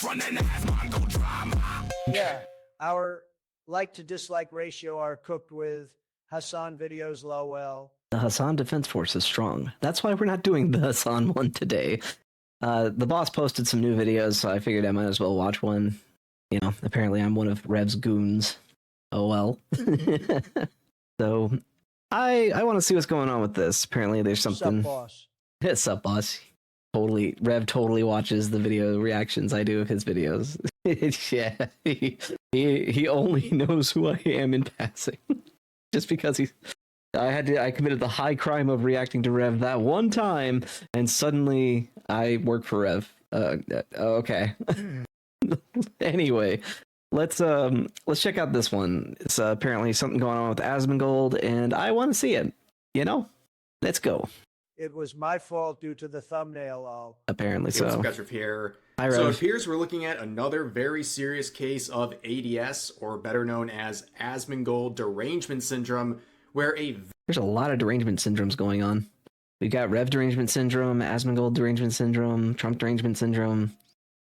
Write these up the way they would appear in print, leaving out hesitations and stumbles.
running Asmongold drama. Yeah, our like to dislike ratio are cooked with Hasan videos, lol. The Hasan Defense Force is strong. That's why we're not doing the Hasan one today. The boss posted some new videos, so I figured I might as well watch one. You know, apparently I'm one of Rev's goons. Oh well. So I want to see what's going on with this. Apparently there's something. Sup, boss? Sup, boss? Rev totally watches the video reactions I do of his videos. Yeah, he only knows who I am in passing, just because I committed the high crime of reacting to Rev that one time, and suddenly I work for Rev. Okay. Anyway, let's check out this one. It's apparently something going on with Asmongold, and I want to see it. You know, let's go. It was my fault due to the thumbnail, lol. Apparently What's so. up, guys? Rev here. Hi, So Rev. it appears we're looking at another very serious case of ADS, or better known as Asmongold derangement syndrome, where There's a lot of derangement syndromes going on. We've got Rev derangement syndrome, Asmongold derangement syndrome, Trump derangement syndrome.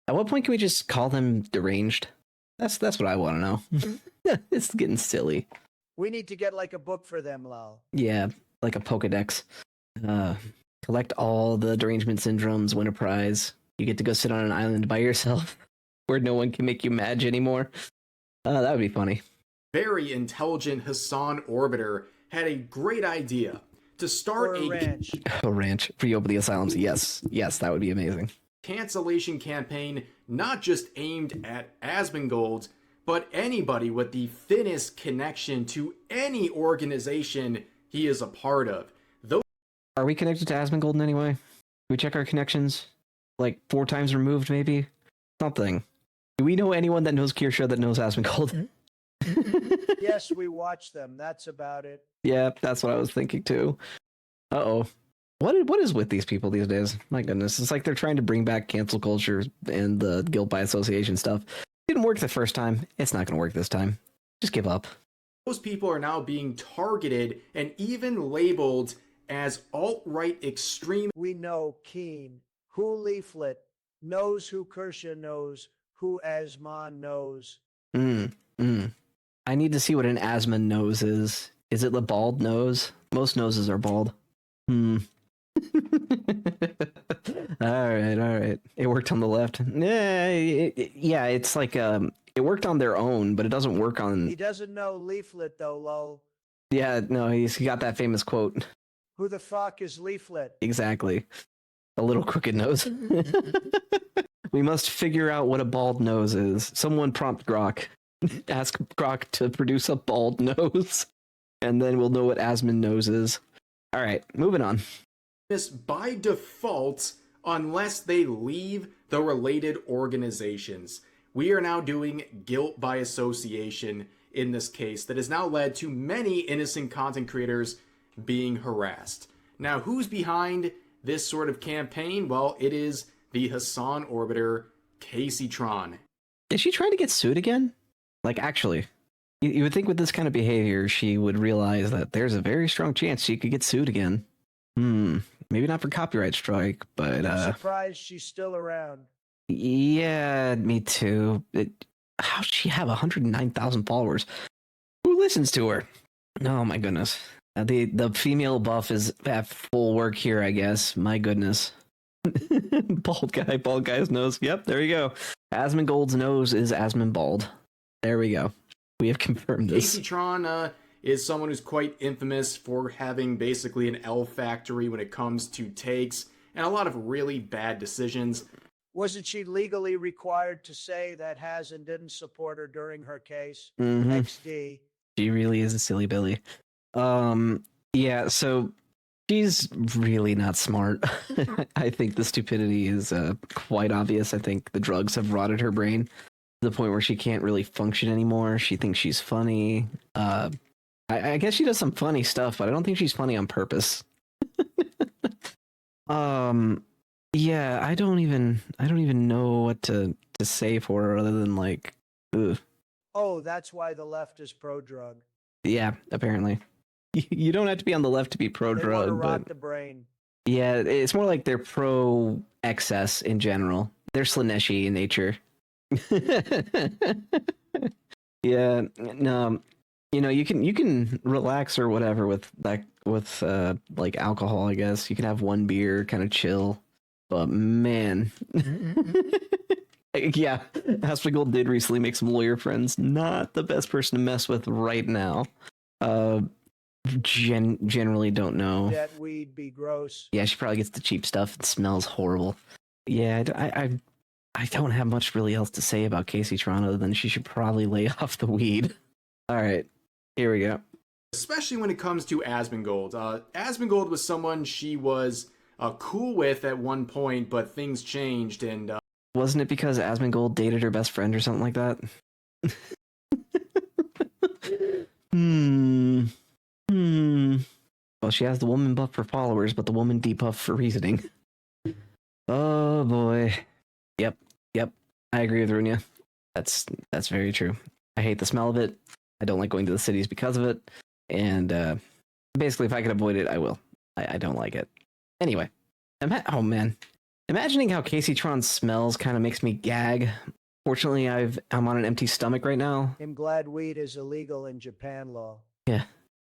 At what point can we just call them deranged? That's what I want to know. It's getting silly. We need to get like a book for them, lol. Yeah, like a Pokedex. Collect all the derangement syndromes, win a prize. You get to go sit on an island by yourself where no one can make you mad anymore. That would be funny. very intelligent Hasan Orbiter had a great idea to start Or a ranch. A ranch. Free over the asylums. Yes, that would be amazing. cancellation campaign not just aimed at Asmongold, but anybody with the thinnest connection to any organization he is a part of. Are we connected to Asmongold in any way? Do we check our connections? Like 4 times removed, maybe? Something. Do we know anyone that knows Kirsha that knows Asmongold? Yes, we watch them. That's about it. Yeah, that's what I was thinking too. Uh-oh. What is with these people these days? My goodness. It's like they're trying to bring back cancel culture and the guilt by association stuff. Didn't work the first time. It's not going to work this time. Just give up. Those people are now being targeted and even labeled as alt-right extreme. We know Keen, who Leaflet, knows who Kershaw knows, who Asmon knows. I need to see what an asthma nose is. Is it the bald nose? Most noses are bald. All right. It worked on the left. Yeah, it's like it worked on their own, but it doesn't work on. He doesn't know Leaflet though, lol. Yeah, no, he got that famous quote. Who the fuck is Leaflet? Exactly. A little crooked nose. We must figure out what a bald nose is. Someone prompt Grok. Ask Grok to produce a bald nose, and then we'll know what Asmon nose is. All right, moving on. This by default unless they leave the related organizations. We are now doing guilt by association in this case that has now led to many innocent content creators being harassed. Now, who's behind this sort of campaign? Well, it is the Hasan Orbiter, Kaceytron. Is she trying to get sued again? Like, actually, you would think with this kind of behavior, she would realize that there's a very strong chance she could get sued again. Maybe not for copyright strike, but I'm surprised she's still around. yeah, me too. How'd she have 109,000 followers? Who listens to her? Oh my goodness. The female buff is at full work here, I guess. My goodness. Bald guy's nose. Yep, there you go. Asmongold's nose is Asmonbald. There we go. We have confirmed this. Kaceytron is someone who's quite infamous for having basically an L factory when it comes to takes and a lot of really bad decisions. Wasn't she legally required to say that Hasan didn't support her during her case? Mhm. XD. She really is a silly Billy. Yeah, so she's really not smart. I think the stupidity is quite obvious. I think the drugs have rotted her brain to the point where she can't really function anymore. She thinks she's funny. I guess she does some funny stuff, but I don't think she's funny on purpose. Yeah, I don't even know what to say for her other than like, ugh. Oh, that's why the left is pro-drug. Yeah, apparently. You don't have to be on the left to be They want to pro-drug, rot but the brain. yeah, it's more like they're pro-excess in general. They're Slaneshi in nature. Yeah, no, you can relax or whatever with like alcohol, I guess. You can have one beer, kind of chill. But man, yeah, Asmongold did recently make some lawyer friends. Not the best person to mess with right now. Uh, generally don't know. That weed be gross. Yeah, she probably gets the cheap stuff. It smells horrible. Yeah, I don't have much really else to say about Kaceytron other than she should probably lay off the weed. All right, here we go. Especially when it comes to Asmongold. Asmongold was someone she was cool with at one point, but things changed, and Wasn't it because Asmongold dated her best friend or something like that? Well, she has the woman buff for followers, but the woman debuff for reasoning. Oh boy. Yep. I agree with Runia. That's very true. I hate the smell of it. I don't like going to the cities because of it. And basically, if I can avoid it, I will. I don't like it. Anyway. Oh man. Imagining how Kaceytron smells kind of makes me gag. Fortunately, I'm on an empty stomach right now. I'm glad weed is illegal in Japan law. Yeah.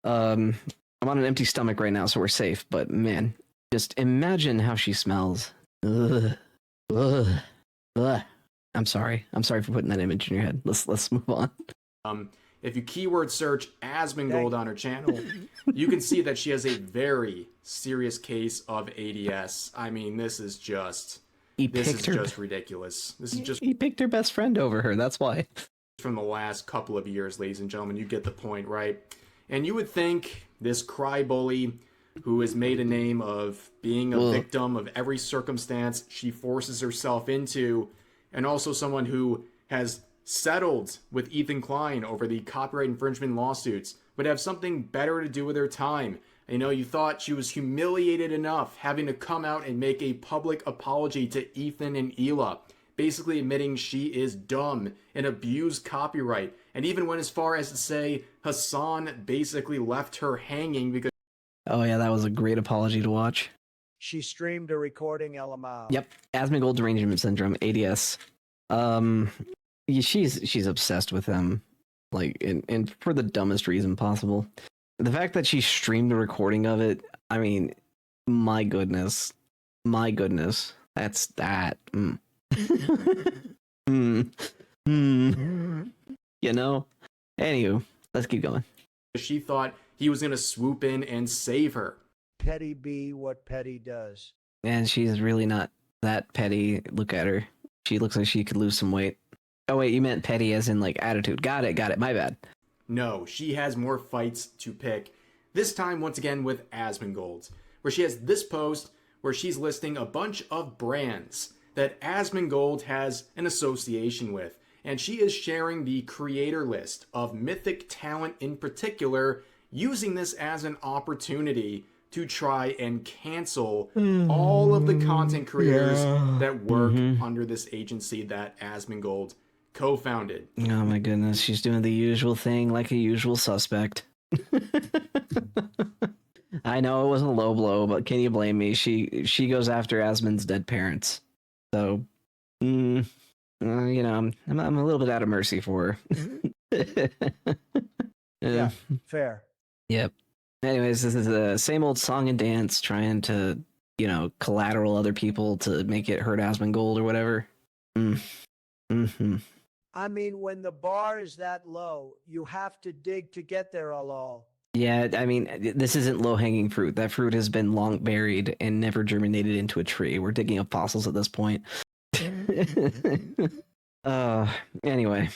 I'm on an empty stomach right now, so we're safe. But man, just imagine how she smells. Ugh. I'm sorry for putting that image in your head. Let's move on. If you keyword search Asmongold on her channel, you can see that she has a very serious case of ADS. I mean, this is just ridiculous. This is just he picked her best friend over her. That's why. From the last couple of years, ladies and gentlemen, you get the point, right? And you would think this cry bully who has made a name of being a victim of every circumstance she forces herself into, and also someone who has settled with Ethan Klein over the copyright infringement lawsuits, would have something better to do with her time. You know, you thought she was humiliated enough having to come out and make a public apology to Ethan and Hila, basically admitting she is dumb and abused copyright, and even went as far as to say Hasan basically left her hanging because... Oh yeah, that was a great apology to watch. She streamed a recording LMAO. Yep, Asmongold derangement syndrome, ADS. She's obsessed with him, like, and for the dumbest reason possible. The fact that she streamed a recording of it, I mean, my goodness, that's that. You know? Anywho, let's keep going. She thought he was going to swoop in and save her. Petty be what petty does. And she's really not that petty. Look at her. She looks like she could lose some weight. Oh wait, you meant petty as in like attitude. Got it, my bad. No, she has more fights to pick. This time, once again, with Asmongold, where she has this post where she's listing a bunch of brands that Asmongold has an association with. And she is sharing the creator list of mythic talent in particular, using this as an opportunity to try and cancel all of the content creators that work under this agency that Asmongold co-founded. Oh my goodness, she's doing the usual thing like a usual suspect. I know it wasn't a low blow, but can you blame me? She goes after Asmon's dead parents. So, you know, I'm a little bit out of mercy for her. Yeah, fair. Yep. Anyways, this is the same old song and dance trying to, you know, collateral other people to make it hurt Asmongold or whatever. I mean, when the bar is that low, you have to dig to get there, all. Yeah, I mean, this isn't low-hanging fruit. That fruit has been long buried and never germinated into a tree. We're digging up fossils at this point. Anyway.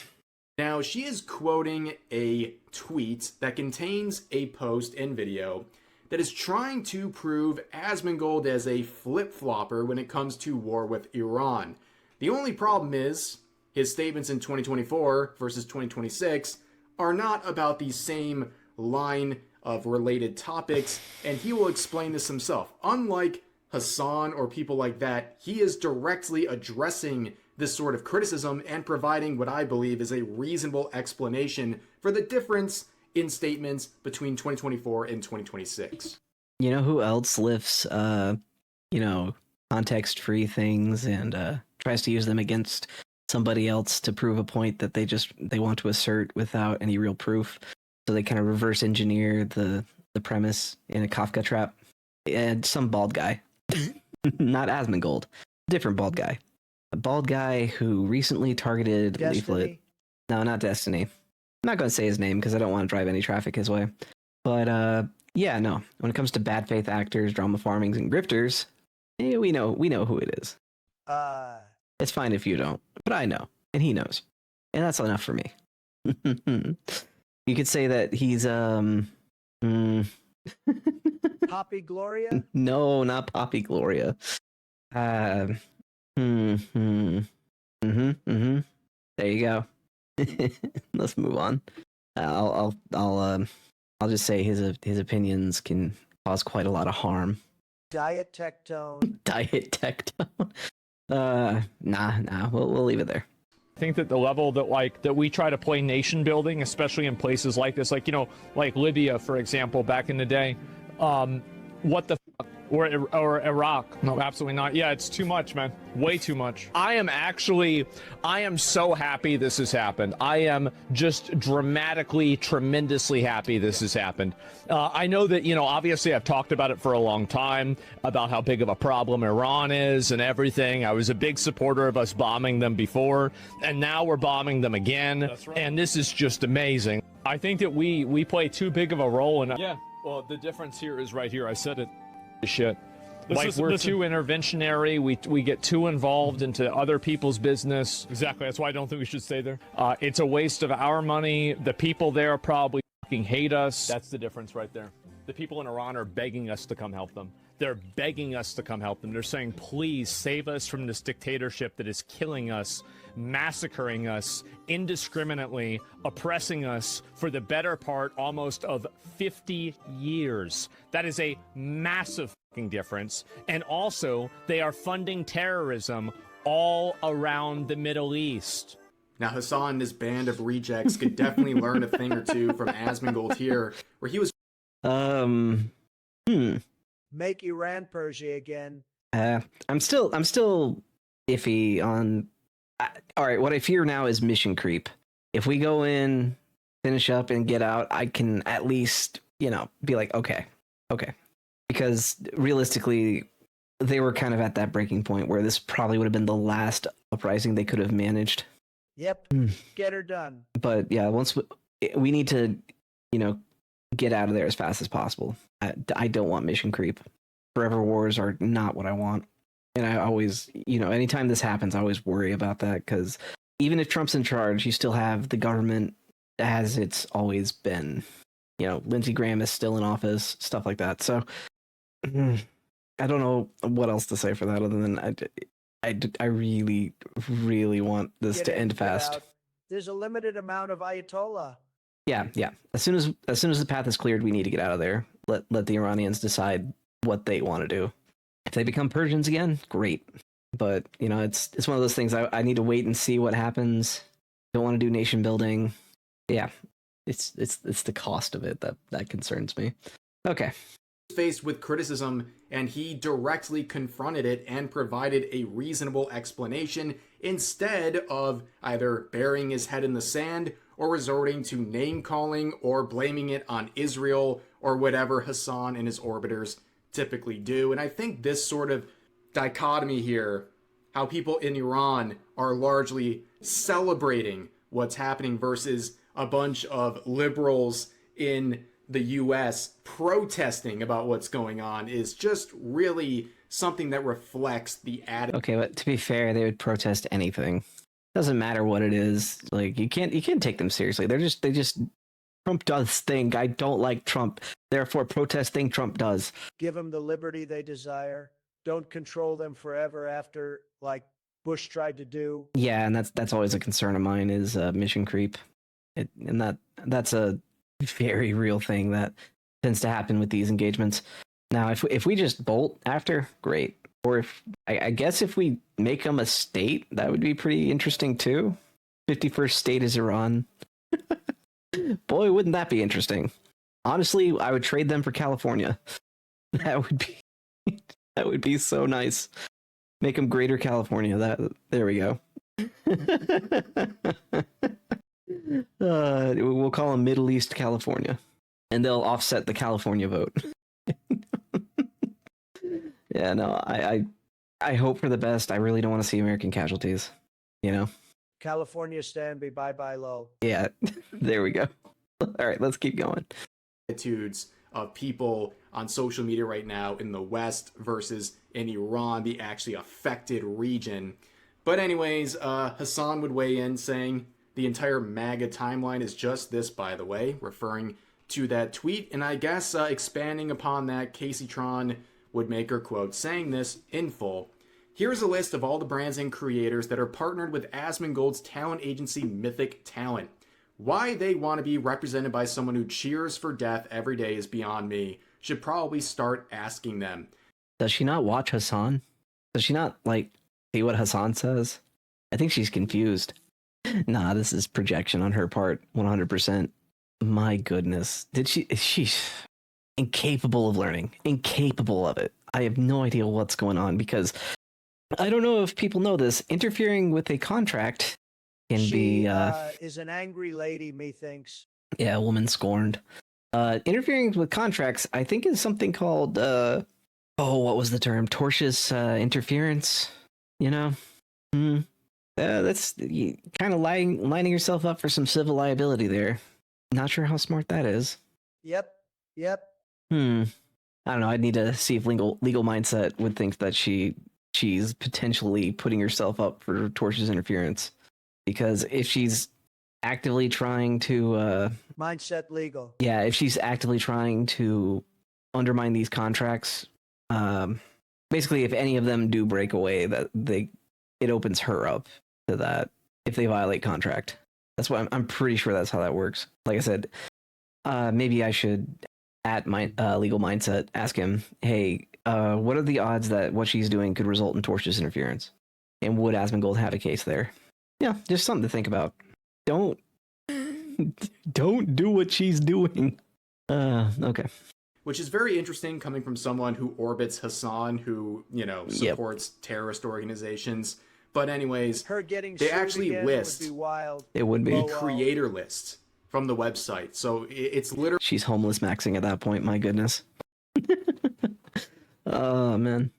Now, she is quoting a tweet that contains a post and video that is trying to prove Asmongold as a flip-flopper when it comes to war with Iran. The only problem is his statements in 2024 versus 2026 are not about the same line of related topics, and he will explain this himself. Unlike Hasan or people like that, he is directly addressing this sort of criticism and providing what I believe is a reasonable explanation for the difference in statements between 2024 and 2026. You know who else lifts, context-free things and tries to use them against somebody else to prove a point that they want to assert without any real proof. So they kind of reverse engineer the premise in a Kafka trap. And some bald guy, not Asmongold, different bald guy, a bald guy who recently targeted Leaflet. No, not Destiny. I'm not going to say his name because I don't want to drive any traffic his way. But yeah, no. When it comes to bad faith actors, drama farmings, and grifters, we know who it is. It's fine if you don't, but I know, and he knows, and that's enough for me. You could say that he's Poppy Gloria? No, not Poppy Gloria. There you go. Let's move on. I'll just say his opinions can cause quite a lot of harm. Diet Tectone. Diet Tectone. Nah. We'll leave it there. I think that the level that we try to play nation building, especially in places like this, like like Libya, for example, back in the day, what the fuck? Or Iraq. No, absolutely not. Yeah, it's too much, man. Way too much. I am so happy this has happened. I am just dramatically, tremendously happy this has happened. I know that, obviously I've talked about it for a long time, about how big of a problem Iran is and everything. I was a big supporter of us bombing them before, and now we're bombing them again. That's right. And this is just amazing. I think that we play too big of a role in it. Yeah, well, the difference here is right here. I said it. Shit. We're too interventionary. We get too involved into other people's business. Exactly. That's why I don't think we should stay there. It's a waste of our money. The people there probably fucking hate us. That's the difference right there. The people in Iran are begging us to come help them. They're begging us to come help them. They're saying, please save us from this dictatorship that is killing us, massacring us indiscriminately, oppressing us for the better part almost of 50 years. That is a massive fucking difference. And also, they are funding terrorism all around the Middle East. Now, Hasan and his band of rejects could definitely learn a thing or two from Asmongold here, where he was... Make Iran Persia again. I'm still iffy on... all right, what I fear now is mission creep. If we go in, finish up, and get out, I can at least, be like, okay. Because realistically, they were kind of at that breaking point where this probably would have been the last uprising they could have managed. Yep, get her done. But yeah, once we need to, get out of there as fast as possible. I don't want mission creep. Forever wars are not what I want. And I always, anytime this happens, I always worry about that because even if Trump's in charge, you still have the government as it's always been. Lindsey Graham is still in office, stuff like that. So I don't know what else to say for that other than I really, really want this to end fast. There's a limited amount of Ayatollah. Yeah. As soon as the path is cleared, we need to get out of there. Let the Iranians decide what they want to do. If they become Persians again, great. But it's one of those things. I need to wait and see what happens. Don't want to do nation building. Yeah, it's the cost of it that concerns me. Okay. Faced with criticism, and he directly confronted it and provided a reasonable explanation instead of either burying his head in the sand or resorting to name calling or blaming it on Israel or whatever Hasan and his orbiters typically do. And I think this sort of dichotomy here, how people in Iran are largely celebrating what's happening versus a bunch of liberals in the US protesting about what's going on, is just really something that reflects the attitude. Okay, but to be fair, they would protest anything. Doesn't matter what it is. Like you can't take them seriously. They just Trump does thing. I don't like Trump. Therefore, protest thing Trump does. Give them the liberty they desire. Don't control them forever after, like Bush tried to do. Yeah, and that's always a concern of mine is mission creep, and that's a very real thing that tends to happen with these engagements. Now, if we just bolt after, great. Or if I guess if we make them a state, that would be pretty interesting too. 51st state is Iran. Boy, wouldn't that be interesting? Honestly, I would trade them for California. That would be so nice. Make them Greater California. There we go. We'll call them Middle East California, and they'll offset the California vote. Yeah, no, I hope for the best. I really don't want to see American casualties. You know? California Stanby, bye low. Yeah, there we go. All right, let's keep going. Attitudes of people on social media right now in the West versus in Iran, the actually affected region. But anyways, Hasan would weigh in saying the entire MAGA timeline is just this, by the way, referring to that tweet. And I guess expanding upon that, Kaceytron would make her quote, saying this in full. Here's a list of all the brands and creators that are partnered with Asmongold's talent agency Mythic Talent. Why they want to be represented by someone who cheers for death every day is beyond me. Should probably start asking them. Does she not watch Hasan? Does she not, like, see what Hasan says? I think she's confused. Nah, this is projection on her part, 100%. My goodness. She's incapable of learning. Incapable of it. I have no idea what's going on because I don't know if people know this. Interfering with a contract can be is an angry lady, methinks. Yeah, a woman scorned. Interfering with contracts, I think, is something called what was the term? Tortious interference. You know, that's kind of lining yourself up for some civil liability there. Not sure how smart that is. Yep. I don't know. I'd need to see if legal mindset would think that she's potentially putting herself up for tortious interference. Because if she's actively trying to mindset legal. Yeah, if she's actively trying to undermine these contracts, basically if any of them do break away, it opens her up to that if they violate contract. That's why I'm pretty sure that's how that works. Like I said, maybe I should at my legal mindset ask him, hey, what are the odds that what she's doing could result in tortious interference? And would Asmongold have a case there? Yeah, just something to think about. Don't do what she's doing. Okay. Which is very interesting coming from someone who orbits Hasan, who, supports terrorist organizations. But anyways, her getting they actually list would be wild. It would be a creator list from the website. So it's literally she's homeless maxing at that point, my goodness. Oh man.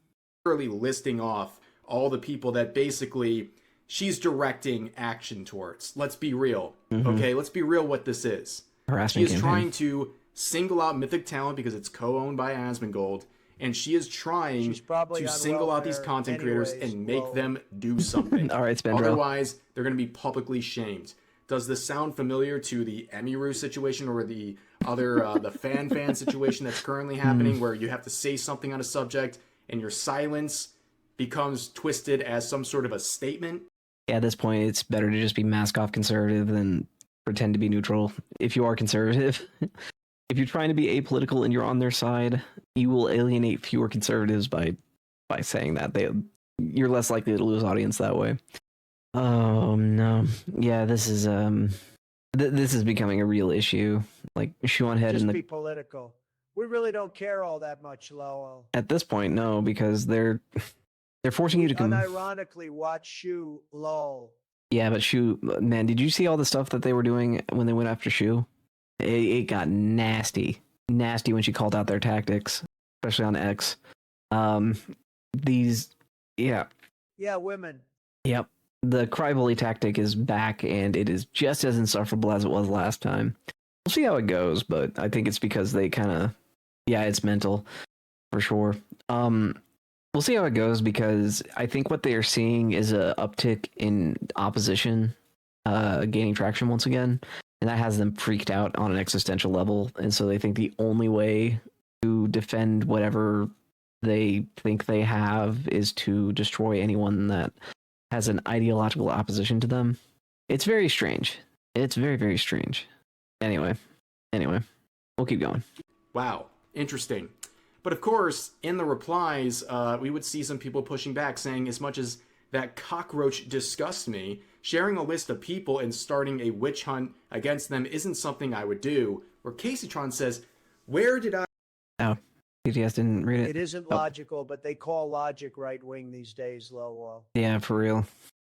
Literally listing off all the people that basically she's directing action towards. Let's be real. Okay, let's be real what this is. Harassment she is campaign. trying to single out Mythic Talent because it's co-owned by Asmongold, and she is trying to single out these content creators and make them do something. All right, Spendro. Otherwise, they're going to be publicly shamed. Does this sound familiar to the Emiru situation or the other the fan situation that's currently happening, where you have to say something on a subject and your silence becomes twisted as some sort of a statement? Yeah, at this point, it's better to just be mask off conservative than pretend to be neutral. If you are conservative, if you're trying to be apolitical and you're on their side, you will alienate fewer conservatives by saying that. You're less likely to lose audience that way. Oh no, yeah, this is this is becoming a real issue. Like shoe on head Just in the. Be political. We really don't care all that much, Lowell. At this point, no, because they're forcing you to unironically watch Shu lol. Yeah, but Shu, man, did you see all the stuff that they were doing when they went after Shu? It got nasty when she called out their tactics, especially on X. Women. Yep, the cry bully tactic is back, and it is just as insufferable as it was last time. We'll see how it goes, but I think it's because they kind of, it's mental for sure. We'll see how it goes because I think what they are seeing is a uptick in opposition gaining traction once again, and that has them freaked out on an existential level, and so they think the only way to defend whatever they think they have is to destroy anyone that has an ideological opposition to them. It's very strange. It's very, very strange. Anyway, we'll keep going. Wow, interesting. But of course, in the replies, we would see some people pushing back, saying as much as that cockroach disgusts me, sharing a list of people and starting a witch hunt against them isn't something I would do. Where Kaceytron says, where did I... Oh, BTS didn't read it. It isn't logical, but they call logic right-wing these days, Lowell. Yeah, for real.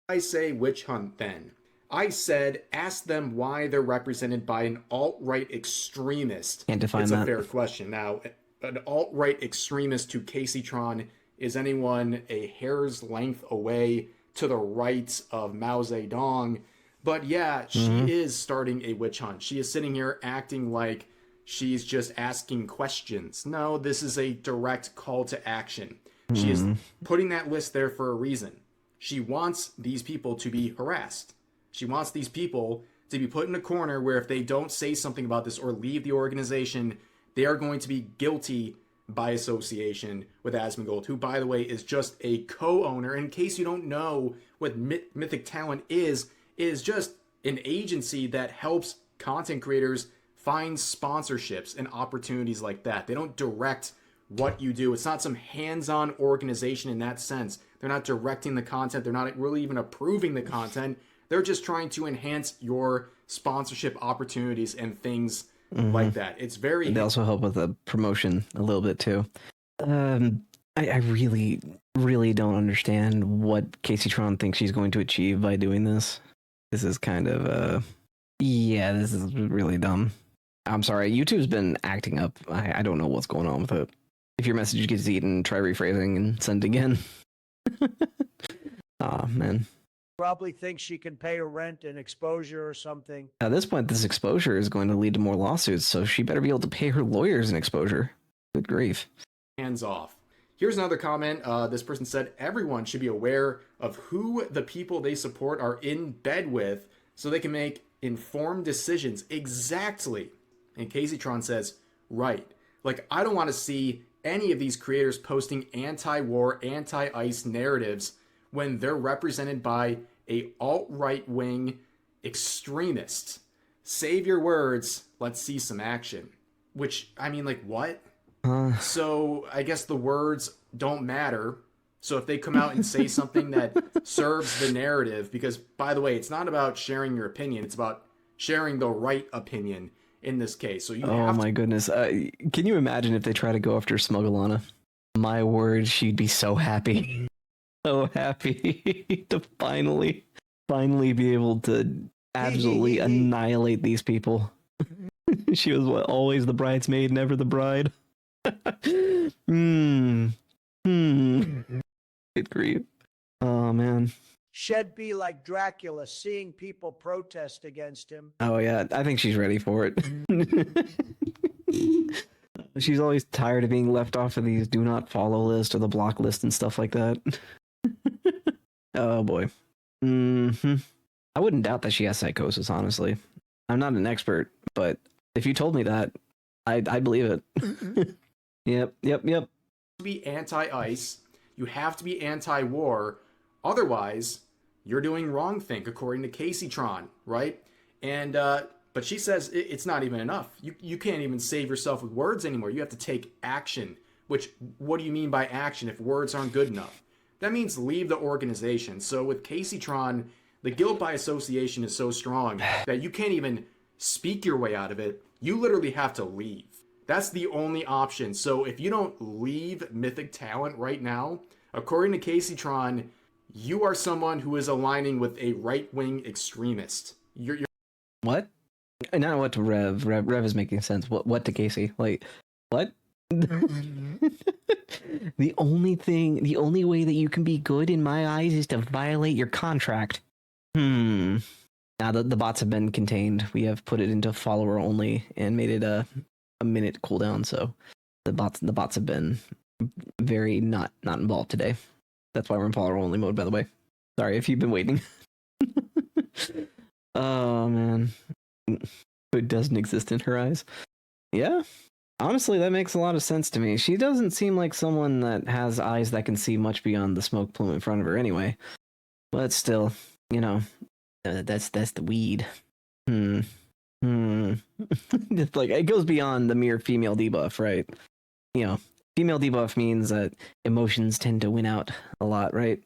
I say witch hunt then? I said ask them why they're represented by an alt-right extremist. Can't define it's that. A fair question. Now, an alt-right extremist to Kaceytron is anyone a hair's length away to the right of Mao Zedong. But yeah, she is starting a witch hunt. She is sitting here acting like she's just asking questions. No, this is a direct call to action. She is putting that list there for a reason. She wants these people to be harassed. She wants these people to be put in a corner where if they don't say something about this or leave the organization, they are going to be guilty by association with Asmongold, who, by the way, is just a co-owner. In case you don't know what Mythic Talent is just an agency that helps content creators find sponsorships and opportunities like that. They don't direct what you do. It's not some hands-on organization in that sense. They're not directing the content. They're not really even approving the content. They're just trying to enhance your sponsorship opportunities and things like that. It's very... They also help with the promotion a little bit too. I really, really don't understand what Kaceytron thinks she's going to achieve by doing this. This is kind of, yeah, this is really dumb. I'm sorry, YouTube's been acting up. I don't know what's going on with it. If your message gets eaten, try rephrasing and send again. Aw, man. Probably thinks she can pay her rent and exposure or something. At this point, this exposure is going to lead to more lawsuits, so she better be able to pay her lawyers an exposure. Good grief. Hands off. Here's another comment. This person said, everyone should be aware of who the people they support are in bed with so they can make informed decisions. Exactly. And Kaceytron says, right. Like, I don't want to see any of these creators posting anti-war, anti-ICE narratives when they're represented by a alt-right wing extremist. Save your words. Let's see some action. Which, I mean, like, what? So I guess the words don't matter. So if they come out and say something that serves the narrative, because, by the way, it's not about sharing your opinion. It's about sharing the right opinion in this case. So you have my goodness. Can you imagine if they try to go after Smugglana? My word, she'd be so happy. So happy to finally be able to absolutely annihilate these people. She was always the bridesmaid, never the bride. Good grief. Oh man. She'd be like Dracula, seeing people protest against him. Oh yeah, I think she's ready for it. She's always tired of being left off of these do not follow list or the block list and stuff like that. Oh boy. I wouldn't doubt that she has psychosis, honestly. I'm not an expert, but if you told me that, I'd believe it. Yep. to be anti-ICE. You have to be anti-war. Otherwise, you're doing wrong thing, according to Kaceytron, right? And but she says it's not even enough. You can't even save yourself with words anymore. You have to take action. Which, what do you mean by action if words aren't good enough? That means leave the organization. So with Kaceytron, the guilt by association is so strong that you can't even speak your way out of it. You literally have to leave. That's the only option. So if you don't leave Mythic Talent right now, according to Kaceytron, you are someone who is aligning with a right-wing extremist. You're What? And not what to Rev. Rev is making sense. What to Casey? Like, what? The only way that you can be good in my eyes is to violate your contract. Now the bots have been contained. We have put it into follower only and made it a minute cooldown. So the bots have been very not involved today. That's why we're in follower only mode, by the way. Sorry if you've been waiting. Oh man, it doesn't exist in her eyes. Yeah. Honestly, that makes a lot of sense to me. She doesn't seem like someone that has eyes that can see much beyond the smoke plume in front of her anyway. But still, you know, that's the weed. It's like, it goes beyond the mere female debuff, right? You know, female debuff means that emotions tend to win out a lot, right?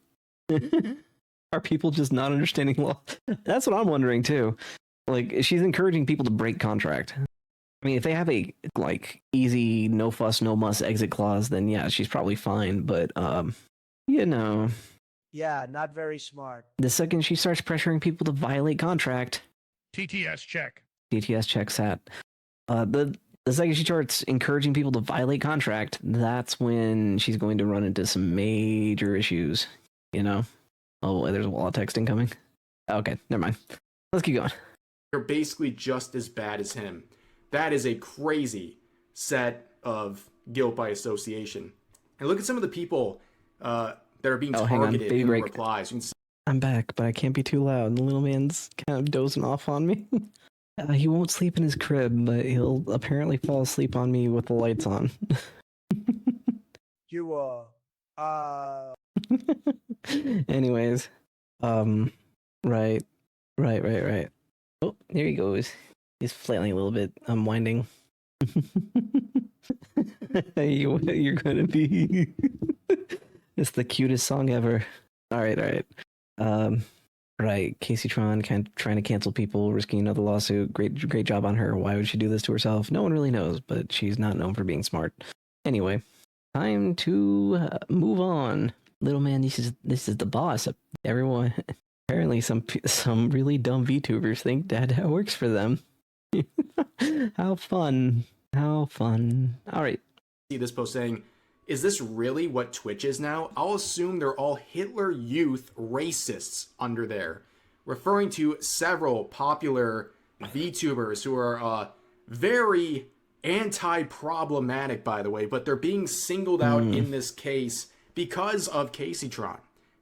Are people just not understanding law? That's what I'm wondering too. Like, she's encouraging people to break contract. I mean, if they have a, like, easy, no fuss, no muss exit clause, then yeah, she's probably fine. But, you know, Yeah, not very smart. The second she starts pressuring people to violate contract, TTS check. DTS checks that. The second she starts encouraging people to violate contract, that's when she's going to run into some major issues. You know? Oh, there's a wall of texting coming. Okay, never mind. Let's keep going. You're basically just as bad as him. That is a crazy set of guilt by association. And look at some of the people that are being targeted in the replies. You can see I'm back, but I can't be too loud. The little man's kind of dozing off on me. He won't sleep in his crib, but he'll apparently fall asleep on me with the lights on. You Anyways, right. Oh, there he goes. He's flailing a little bit, unwinding. You're gonna be. It's the cutest song ever. All right. Right, Kaceytron kind of trying to cancel people, risking another lawsuit. Great job on her. Why would she do this to herself? No one really knows, but she's not known for being smart. Anyway, time to move on. Little man, this is the boss. Everyone, apparently, some really dumb VTubers think that works for them. How fun! All right. see this post saying, is this really what Twitch is now? I'll assume they're all Hitler Youth racists under there, referring to several popular VTubers who are very anti-problematic, by the way, but they're being singled out in this case because of Kaceytron.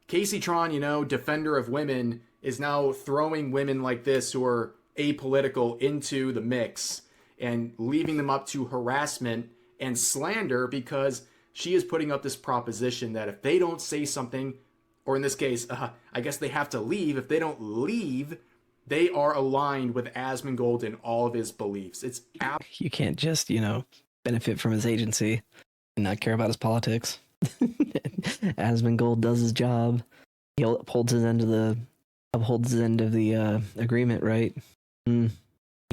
Kaceytron, you know, defender of women, is now throwing women like this who are apolitical into the mix and leaving them up to harassment and slander because she is putting up this proposition that if they don't say something, or in this case, I guess they have to leave. If they don't leave, they are aligned with Asmongold in all of his beliefs. It's You can't just, benefit from his agency and not care about his politics. Asmongold does his job. He upholds his end of the agreement, right? You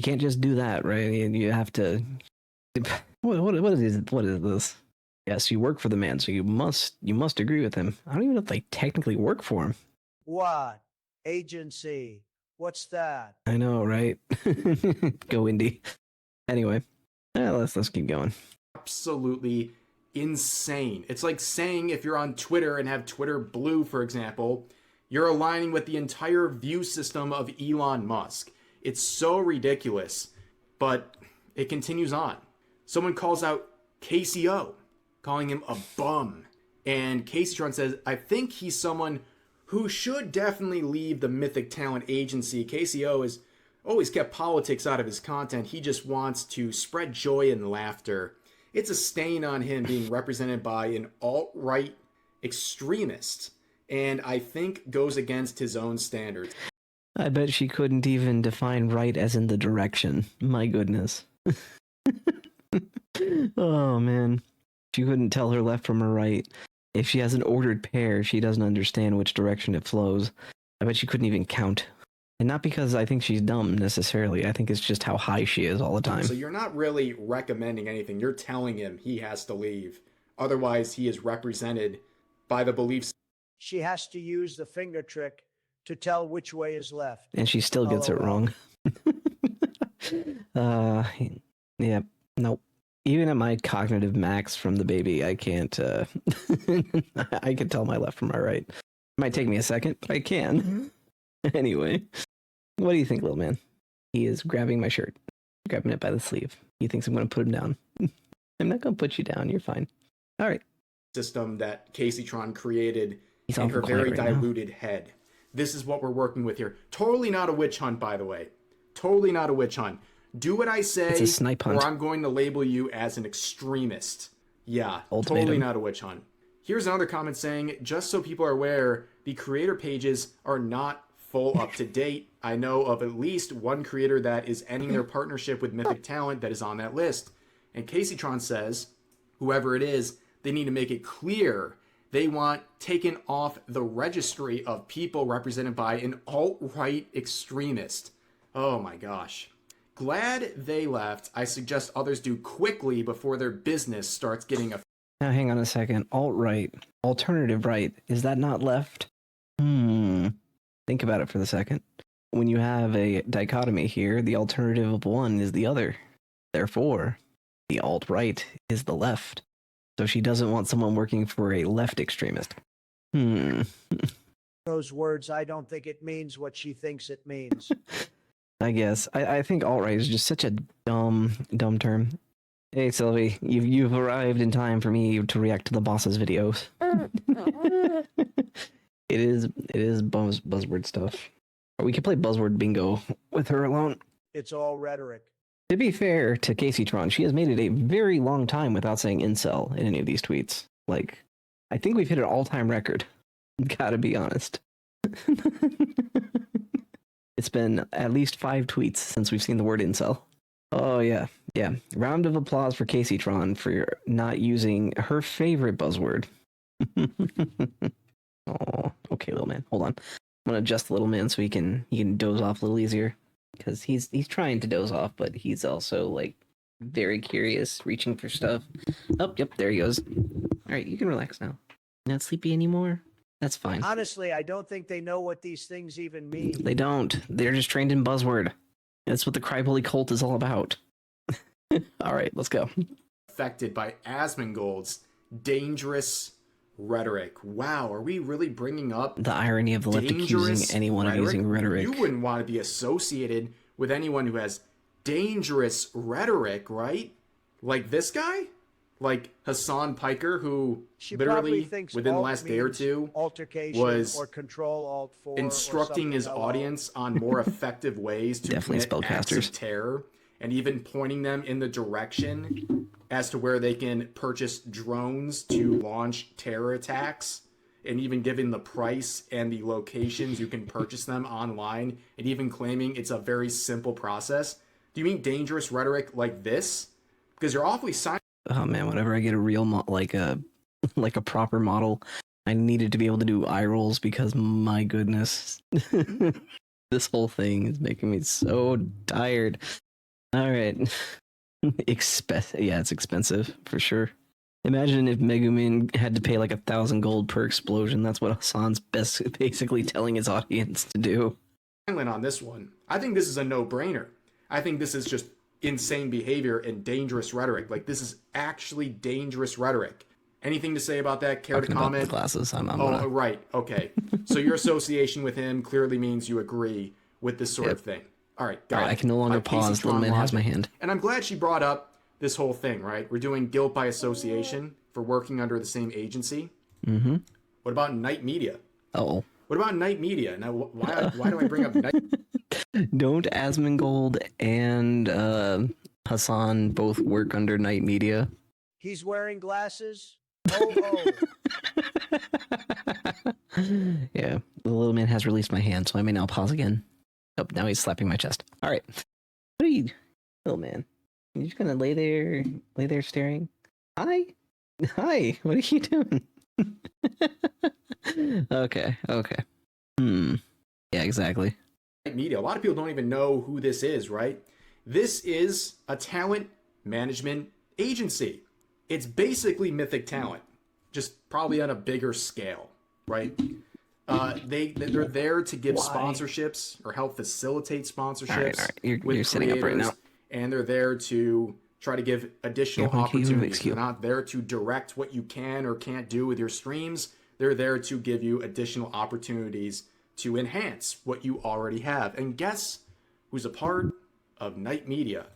can't just do that, right? You have to. What is this? Yes, you work for the man, so you must agree with him. I don't even know if they technically work for him. what? Agency. What's that? I know, right? Go indie. Anyway, let's keep going. absolutely insane. It's like saying if you're on Twitter and have Twitter Blue, for example, you're aligning with the entire view system of Elon Musk. It's so ridiculous, but it continues on. Someone calls out KCO, calling him a bum. And Kaceytron says, I think he's someone who should definitely leave the Mythic Talent Agency. KCO has always kept politics out of his content. He just wants to spread joy and laughter. It's a stain on him being represented by an alt-right extremist, and I think goes against his own standards. I bet she couldn't even define right as in the direction. My goodness. Oh, man. She couldn't tell her left from her right. If she has an ordered pair, she doesn't understand which direction it flows. I bet she couldn't even count. And not because I think she's dumb, necessarily. I think it's just how high she is all the time. So you're not really recommending anything. You're telling him he has to leave. Otherwise, he is represented by the beliefs. She has to use the finger trick to tell which way is left. And she still gets it wrong. Yeah, nope. Even at my cognitive max from the baby, I can't, I can tell my left from my right. It might take me a second, but I can. Anyway, what do you think, little man? He is grabbing my shirt, grabbing it by the sleeve. He thinks I'm going to put him down. I'm not going to put you down. You're fine. All right. System that Kaceytron created He's in her awful very quiet right now. diluted head. This is what we're working with here. Totally not a witch hunt, by the way. Totally not a witch hunt. Do what I say, It's a snipe hunt. or I'm going to label you as an extremist. Yeah, Ultimatum. totally not a witch hunt. Here's another comment saying, just so people are aware, the creator pages are not full up to date. I know of at least one creator that is ending their partnership with Mythic Talent that is on that list. And Kaceytron says, whoever it is, they need to make it clear they want taken off the registry of people represented by an alt-right extremist. Oh my gosh. Glad they left. I suggest others do quickly before their business starts getting a... Now, hang on a second. Alt-right. Alternative right. Is that not left? Think about it for the second. When you have a dichotomy here, the alternative of one is the other. Therefore, the alt-right is the left. So she doesn't want someone working for a left extremist. Those words, I don't think it means what she thinks it means. I guess. I think alt-right is just such a dumb term. Hey, Sylvie, you've arrived in time for me to react to the boss's videos. It is buzzword stuff. Or we could play buzzword bingo with her alone. It's all rhetoric. To be fair to Kaceytron, she has made it a very long time without saying incel in any of these tweets. Like, I think we've hit an all-time record. Gotta be honest. It's been at least 5 tweets since we've seen the word incel. Oh, yeah. Yeah. Round of applause for Kaceytron for not using her favorite buzzword. Oh, okay, little man. Hold on. I'm gonna adjust the little man so he can doze off a little easier. Because he's trying to doze off, but he's also, like, very curious, reaching for stuff. Oh, yep, there he goes. Alright, you can relax now. Not sleepy anymore? That's fine. Honestly, I don't think they know what these things even mean. They don't. They're just trained in buzzword. That's what the Crybully cult is all about. Alright, let's go. Affected by Asmongold's dangerous rhetoric. Wow, are we really bringing up The irony of the left accusing anyone of using rhetoric. You wouldn't want to be associated with anyone who has dangerous rhetoric, right? Like this guy? Like Hasan Piker, who She probably literally thinks within the alt last day or means two altercation was or control alt 4 instructing his hello. audience on more effective ways to Definitely commit acts of spellcasters. terror, and even pointing them in the direction as to where they can purchase drones to launch terror attacks, and even giving the price and the locations you can purchase them online, and even claiming it's a very simple process. Do you mean dangerous rhetoric like this? Because you're awfully Oh man, whenever I get a real like a proper model, I needed to be able to do eye rolls because my goodness, this whole thing is making me so tired. All right, yeah, it's expensive for sure. Imagine if Megumin had to pay like 1,000 gold per explosion. That's what Hasan's basically telling his audience to do. silent on this one. I think this is a no-brainer. I think this is just insane behavior and dangerous rhetoric. Like, this is actually dangerous rhetoric. Anything to say about that? Care Talking to about comment? the glasses. I'm Oh, gonna... right. Okay. So your association with him clearly means you agree with this sort of thing. All right. Got All right, it. I can no longer Like pause. Little Kaceytron man has my logic. hand. And I'm glad she brought up this whole thing, right? We're doing guilt by association for working under the same agency. Mm-hmm. What about Night Media? Oh. What about Night Media? Now, why do I bring up Night? Don't Asmongold and Hasan both work under Night Media? He's wearing glasses. Oh, Yeah, the little man has released my hand, so I may now pause again. Oh, now he's slapping my chest. All right. What are you, little man? You just gonna lay there staring? Hi? Hi, what are you doing? Okay. Yeah, exactly. Media. A lot of people don't even know who this is, right? This is a talent management agency. It's basically Mythic Talent, just probably on a bigger scale, right? They're there to give sponsorships or help facilitate sponsorships. All right. You're sitting up right now. And they're there to try to give additional opportunities. They're not there to direct what you can or can't do with your streams. They're there to give you additional opportunities to enhance what you already have. And guess who's a part of Night Media?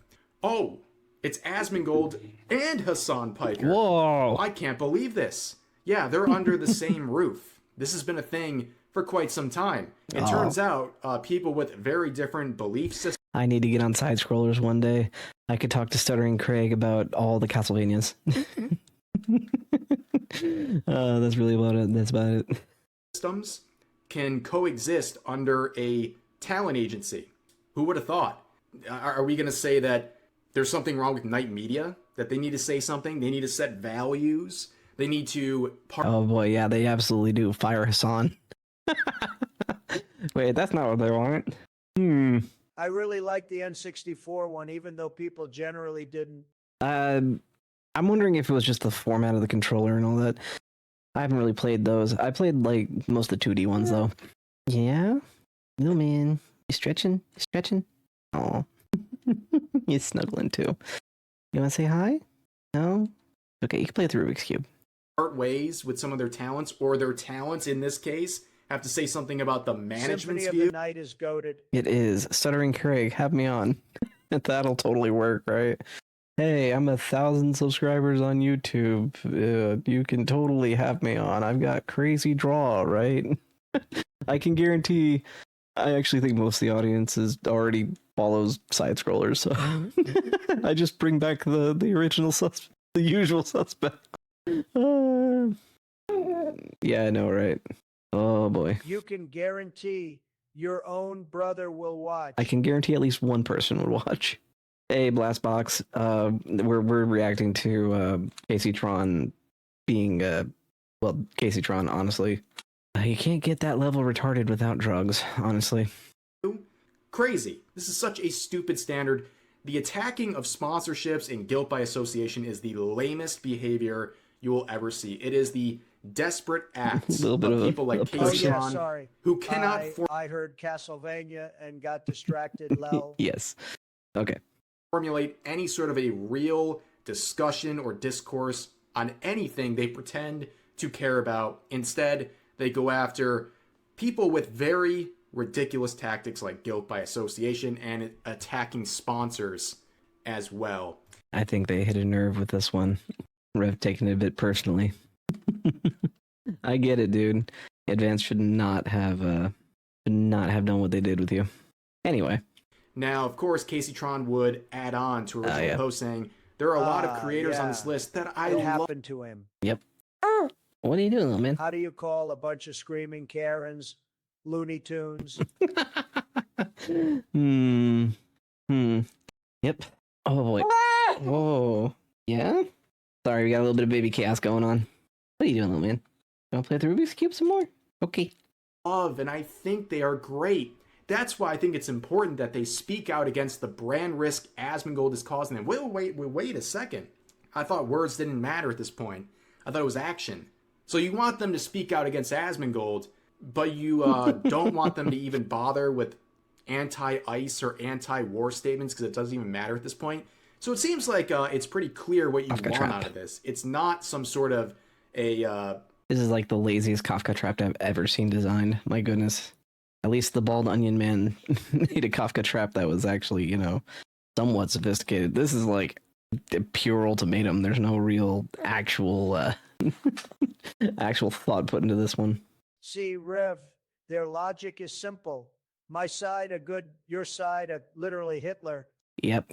Oh, it's Asmongold and Hasan Piker. Whoa! I can't believe this. Yeah, they're under the same roof. This has been a thing for quite some time. It turns out people with very different belief systems. I need to get on side scrollers one day. I could talk to Stuttering Craig about all the Castlevanias. That's really about it. That's about it. Systems can coexist under a talent agency. Who would have thought? Are we going to say that there's something wrong with Night Media? That they need to say something? They need to set values? They need to... Oh boy, yeah, they absolutely do. Fire Hasan. Wait, that's not what they want. I really like the N64 one, even though people generally didn't. I'm wondering if it was just the format of the controller and all that. I haven't really played those. I played like most of the 2D ones though. Yeah, little man, you stretching? You stretching? Oh, he's snuggling too. You want to say hi? No. Okay, you can play with the Rubik's Cube. Part ways with some of their talents, or their talents in this case have to say something about the management's Symphony of view. the Night is goated. It is. Stuttering Craig, have me on. That'll totally work, right? Hey, I'm 1,000 subscribers on YouTube. You can totally have me on. I've got crazy draw, right? I can guarantee. I actually think most of the audience already follows side scrollers, so I just bring back the original the usual suspect. Yeah, I know, right? Oh boy. You can guarantee your own brother will watch. I can guarantee at least one person would watch. Hey, Blastbox. We're reacting to Kaceytron being Kaceytron. Honestly, you can't get that level retarded without drugs. Honestly, Crazy. This is such a stupid standard. The attacking of sponsorships and guilt by association is the lamest behavior you will ever see. It is the desperate acts of people like Kaceytron who cannot. I heard Castlevania and got distracted. Lel. Yes. Okay. Formulate any sort of a real discussion or discourse on anything they pretend to care about. Instead, they go after people with very ridiculous tactics like guilt by association and attacking sponsors as well. I think they hit a nerve with this one. Rev taking it a bit personally. I get it, dude. Advance should not have done what they did with you. Anyway. Now, of course, Kaceytron would add on to original post saying, there are a lot of creators on this list that I love. Happened to him. Yep. What are you doing, little man? How do you call a bunch of screaming Karens Looney Tunes? Yep. Oh boy. Whoa. Yeah? Sorry, we got a little bit of baby chaos going on. What are you doing, little man? You want to play with the Rubik's Cube some more? Okay. Love, and I think they are great. That's why I think it's important that they speak out against the brand risk Asmongold is causing them. Wait a second. I thought words didn't matter at this point. I thought it was action. So you want them to speak out against Asmongold, but you don't want them to even bother with anti-ice or anti-war statements because it doesn't even matter at this point. So it seems like it's pretty clear what you want out of this. It's not some sort of a... This is like the laziest Kafka trap I've ever seen designed. My goodness. At least the Bald Onion Man made a Kafka trap that was actually, somewhat sophisticated. This is like a pure ultimatum. There's no real actual thought put into this one. See, Rev, their logic is simple. My side a good, your side a literally Hitler. Yep.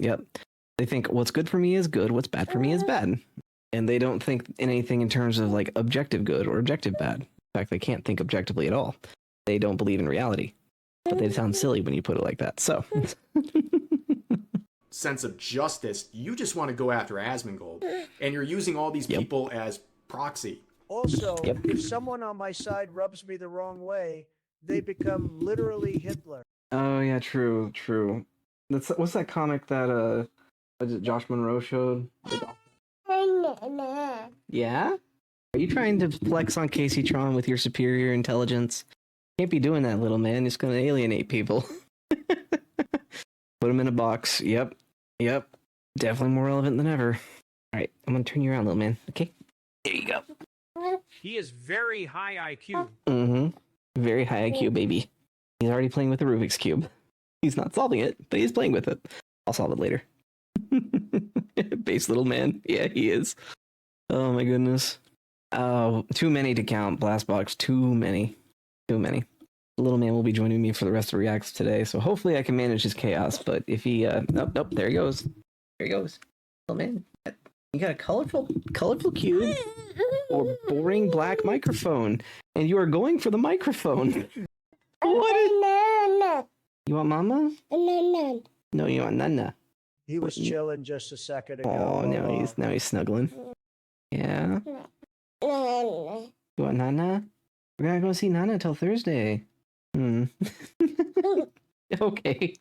They think what's good for me is good, what's bad for me is bad. And they don't think anything in terms of like objective good or objective bad. In fact, they can't think objectively at all. They don't believe in reality, but they sound silly when you put it like that. So, sense of justice, you just want to go after Asmongold, and you're using all these people as proxy. Also, if someone on my side rubs me the wrong way, they become literally Hitler. Oh yeah, true. What's that comic that Josh Monroe showed? Yeah? Are you trying to flex on Kaceytron with your superior intelligence? Can't be doing that, little man. It's going to alienate people. Put him in a box. Yep. Definitely more relevant than ever. All right, I'm going to turn you around, little man. Okay? There you go. He is very high IQ. Mm-hmm. Very high IQ, baby. He's already playing with the Rubik's Cube. He's not solving it, but he's playing with it. I'll solve it later. Base little man. Yeah, he is. Oh my goodness. Oh, too many to count, Blastbox. Too many. The little man will be joining me for the rest of the reacts today, so hopefully I can manage his chaos, but if he, nope, there he goes. Little man, you got a colorful cube or boring black microphone, and you are going for the microphone. What? You want mama? No, you want nana. He was chilling just a second ago. Oh, now he's snuggling. Yeah. You want nana? We're gonna go see Nana till Thursday. Okay.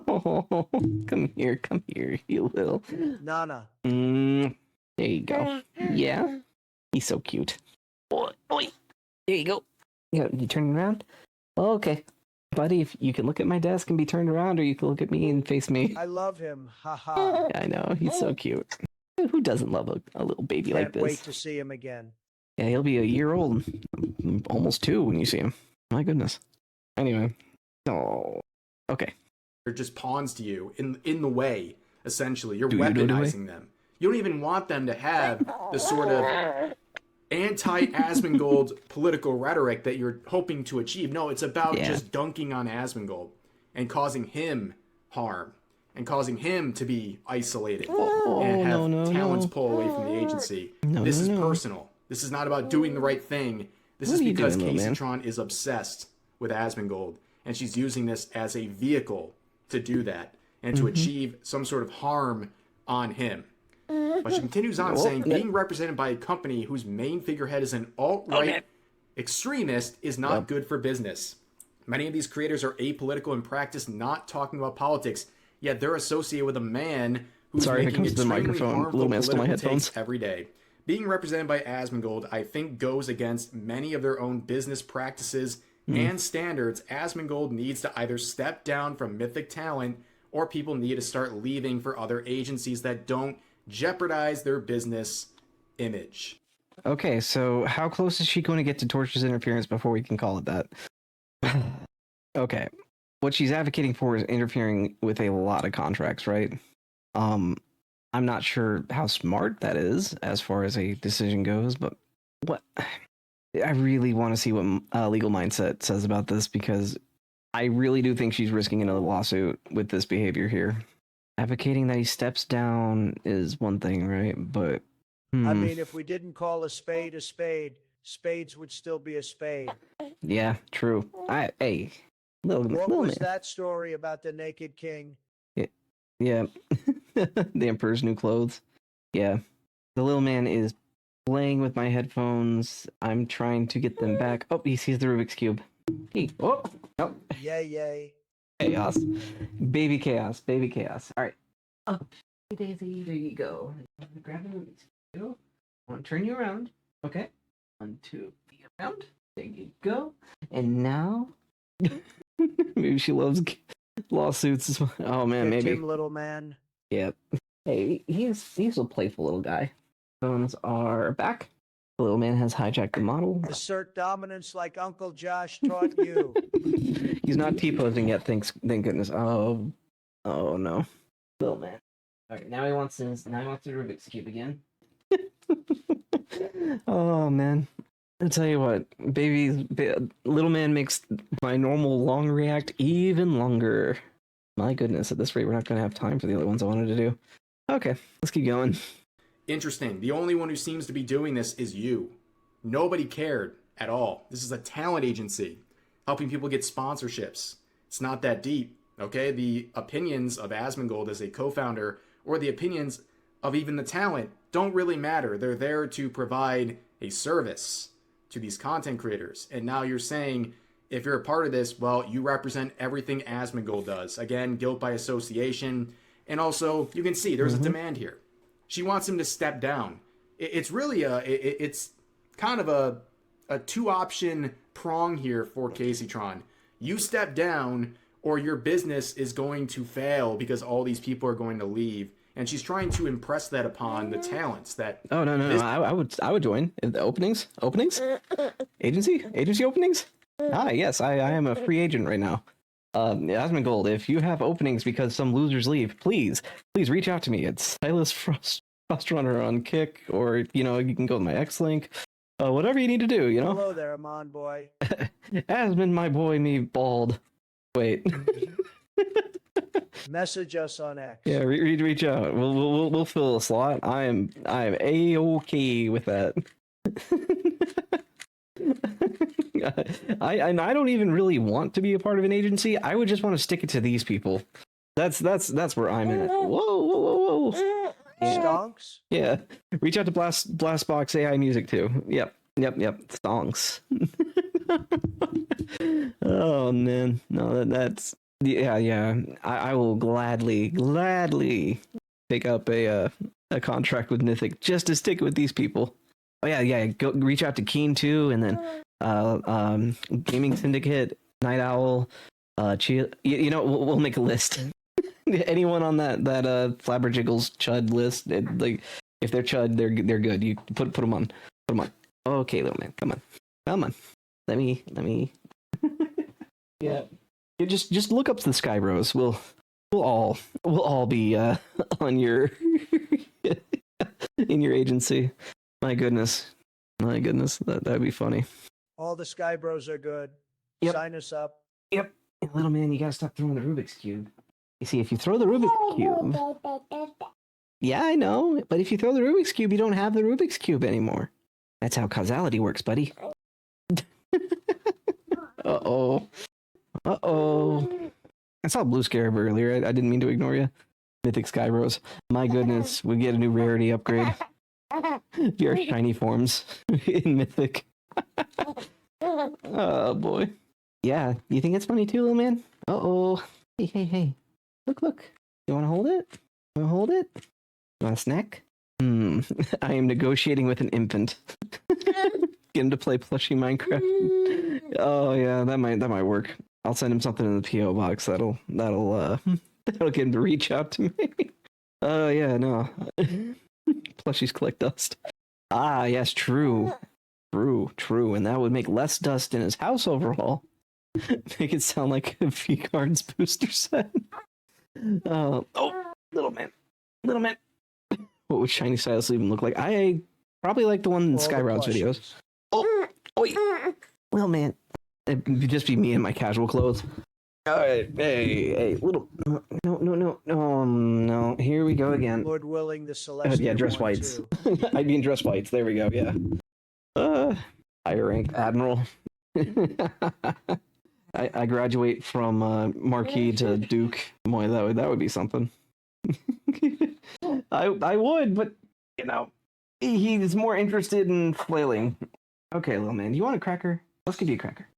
Oh, come here, you little. Nana. There you go. Yeah. He's so cute. Oi, oi. There you go. You turn around? Okay. Buddy, if you can look at my desk and be turned around, or you can look at me and face me. I love him. Ha ha. I know, he's so cute. Who doesn't love a little baby like Can't this? wait to see him again. Yeah, he'll be a year old. Almost 2 when you see him. My goodness. Anyway. Oh. Okay. They're just pawns to you in the way, essentially. You're Do you do it away? weaponizing them. You don't even want them to have the sort of anti-Asmongold political rhetoric that you're hoping to achieve. No, it's about just dunking on Asmongold and causing him harm and causing him to be isolated and have talents pull away from the agency. This is personal. This is not about doing the right thing. This is because Kaceytron is obsessed with Asmongold, and she's using this as a vehicle to do that and to achieve some sort of harm on him. But she continues on saying, being represented by a company whose main figurehead is an alt-right extremist is not good for business. Many of these creators are apolitical in practice, not talking about politics, yet they're associated with a man who's making extremely harmful political takes every day. Being represented by Asmongold, I think, goes against many of their own business practices and standards. Asmongold needs to either step down from Mythic talent, or people need to start leaving for other agencies that don't jeopardize their business image. Okay, so how close is she going to get to torturous interference before we can call it that? Okay. What she's advocating for is interfering with a lot of contracts, right? I'm not sure how smart that is as far as a decision goes, but what I really want to see what Legal Mindset says about this, because I really do think she's risking another lawsuit with this behavior here. Advocating that he steps down is one thing, right? But I mean, if we didn't call a spade, spades would still be a spade. Yeah, true. Hey, What was man. that story about the naked king? Yeah. The Emperor's New Clothes. Yeah. The little man is playing with my headphones. I'm trying to get them back. Oh, he sees the Rubik's Cube. Hey. Oh. Oh. Yay, yay. Chaos. Baby chaos. Baby chaos. All right. Oh, Daisy, there you go. Grab the Rubik's Cube. I want to turn you around. Okay. 1, 2, around. There you go. And now... maybe she loves lawsuits. Oh man, maybe. Him, little man. Yep. Hey, he's a playful little guy. Phones are back. The little man has hijacked the model. Assert dominance like Uncle Josh taught you. He's not T-posing yet. Thank goodness. Oh no, little man. All right, now he wants the Rubik's Cube again. Oh man. I'll tell you what, little man makes my normal long react even longer. My goodness, at this rate, we're not going to have time for the other ones I wanted to do. Okay, let's keep going. Interesting. The only one who seems to be doing this is you. Nobody cared at all. This is a talent agency helping people get sponsorships. It's not that deep, okay? The opinions of Asmongold as a co-founder, or the opinions of even the talent, don't really matter. They're there to provide a service to these content creators. And now you're saying, if you're a part of this, well, you represent everything Asmongold does. Again, guilt by association. And also, you can see there's a demand here. She wants him to step down. It's really it's kind of a 2-option prong here for Kaceytron. You step down, or your business is going to fail because all these people are going to leave. And she's trying to impress that upon the talents that... Oh, no. I would join. The openings? Agency openings? Ah, yes, I am a free agent right now. Asmongold, if you have openings because some losers leave, please reach out to me. It's Silas Frostrunner on Kick, or, you can go to my X-Link. Whatever you need to do, Hello there, Amon boy. Asmon, my boy, me bald. Wait. Message us on X. Yeah, reach out. We'll fill a slot. I am A-okay with that. I don't even really want to be a part of an agency. I would just want to stick it to these people. That's where I'm at. Whoa. Yeah. Stonks? Yeah. Reach out to Blastbox AI Music too. Yep. Stonks. Oh man. No, that's yeah. I will gladly take up a a contract with Mythic just to stick with these people. Oh yeah. Go reach out to Keen too, and then Gaming Syndicate, Night Owl, you know, we'll make a list. Anyone on that Flabberjiggles Chud list, like if they're Chud, they're good. You put them on. Okay, little man, come on. Let me. Yeah. You just look up the Sky Bros. We'll all be on your in your agency. My goodness, that'd be funny. All the Sky Bros are good. Yep. Sign us up. Yep, little man, you gotta stop throwing the Rubik's cube. You see, if you throw the Rubik's cube, yeah, I know, but if you throw the Rubik's cube, you don't have the Rubik's cube anymore. That's how causality works, buddy. Uh-oh. I saw Blue Scarab earlier. I didn't mean to ignore you. Mythic Sky Bros. My goodness, we get a new rarity upgrade. Your shiny forms in Mythic. Oh, boy. Yeah, you think it's funny too, little man? Uh-oh. Hey. Look. You want to hold it? You want a snack? I am negotiating with an infant. Get him to play plushy Minecraft. Oh yeah, that might work. I'll send him something in the PO box that'll get him to reach out to me. Oh yeah, no. Plushies collect dust. Ah yes, true, and that would make less dust in his house overall. Make it sound like a V-Cards booster set. Oh, little man. What would Shiny Silas even look like? I probably like the one in Skyrod's videos. Oh, well, man, it'd just be me in my casual clothes. All right, hey, little, no. Here we go again. Lord willing, the Celestial. Yeah, dress whites. I mean, dress whites. There we go. Yeah. Higher rank admiral. I graduate from Marquis to Duke. Boy, that would be something. I would, but you know, he's more interested in flailing. Okay, little man, you want a cracker? Let's give you a cracker.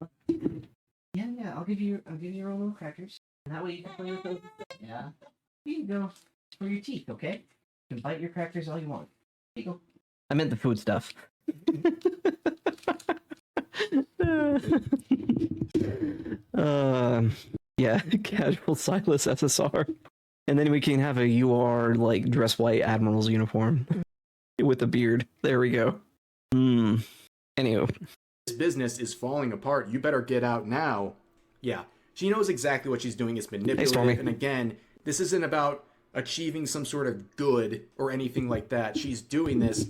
Yeah, I'll give you your own little crackers. And that way you can play with those. Yeah. Here you go. It's for your teeth, okay? You can bite your crackers all you want. Here you go. I meant the food stuff. Yeah, casual Silas SSR. And then we can have a UR like dress white admiral's uniform with a beard. There we go. Anywho. This business is falling apart. You better get out now. Yeah, she knows exactly what she's doing. It's manipulative. And again, this isn't about achieving some sort of good or anything like that. She's doing this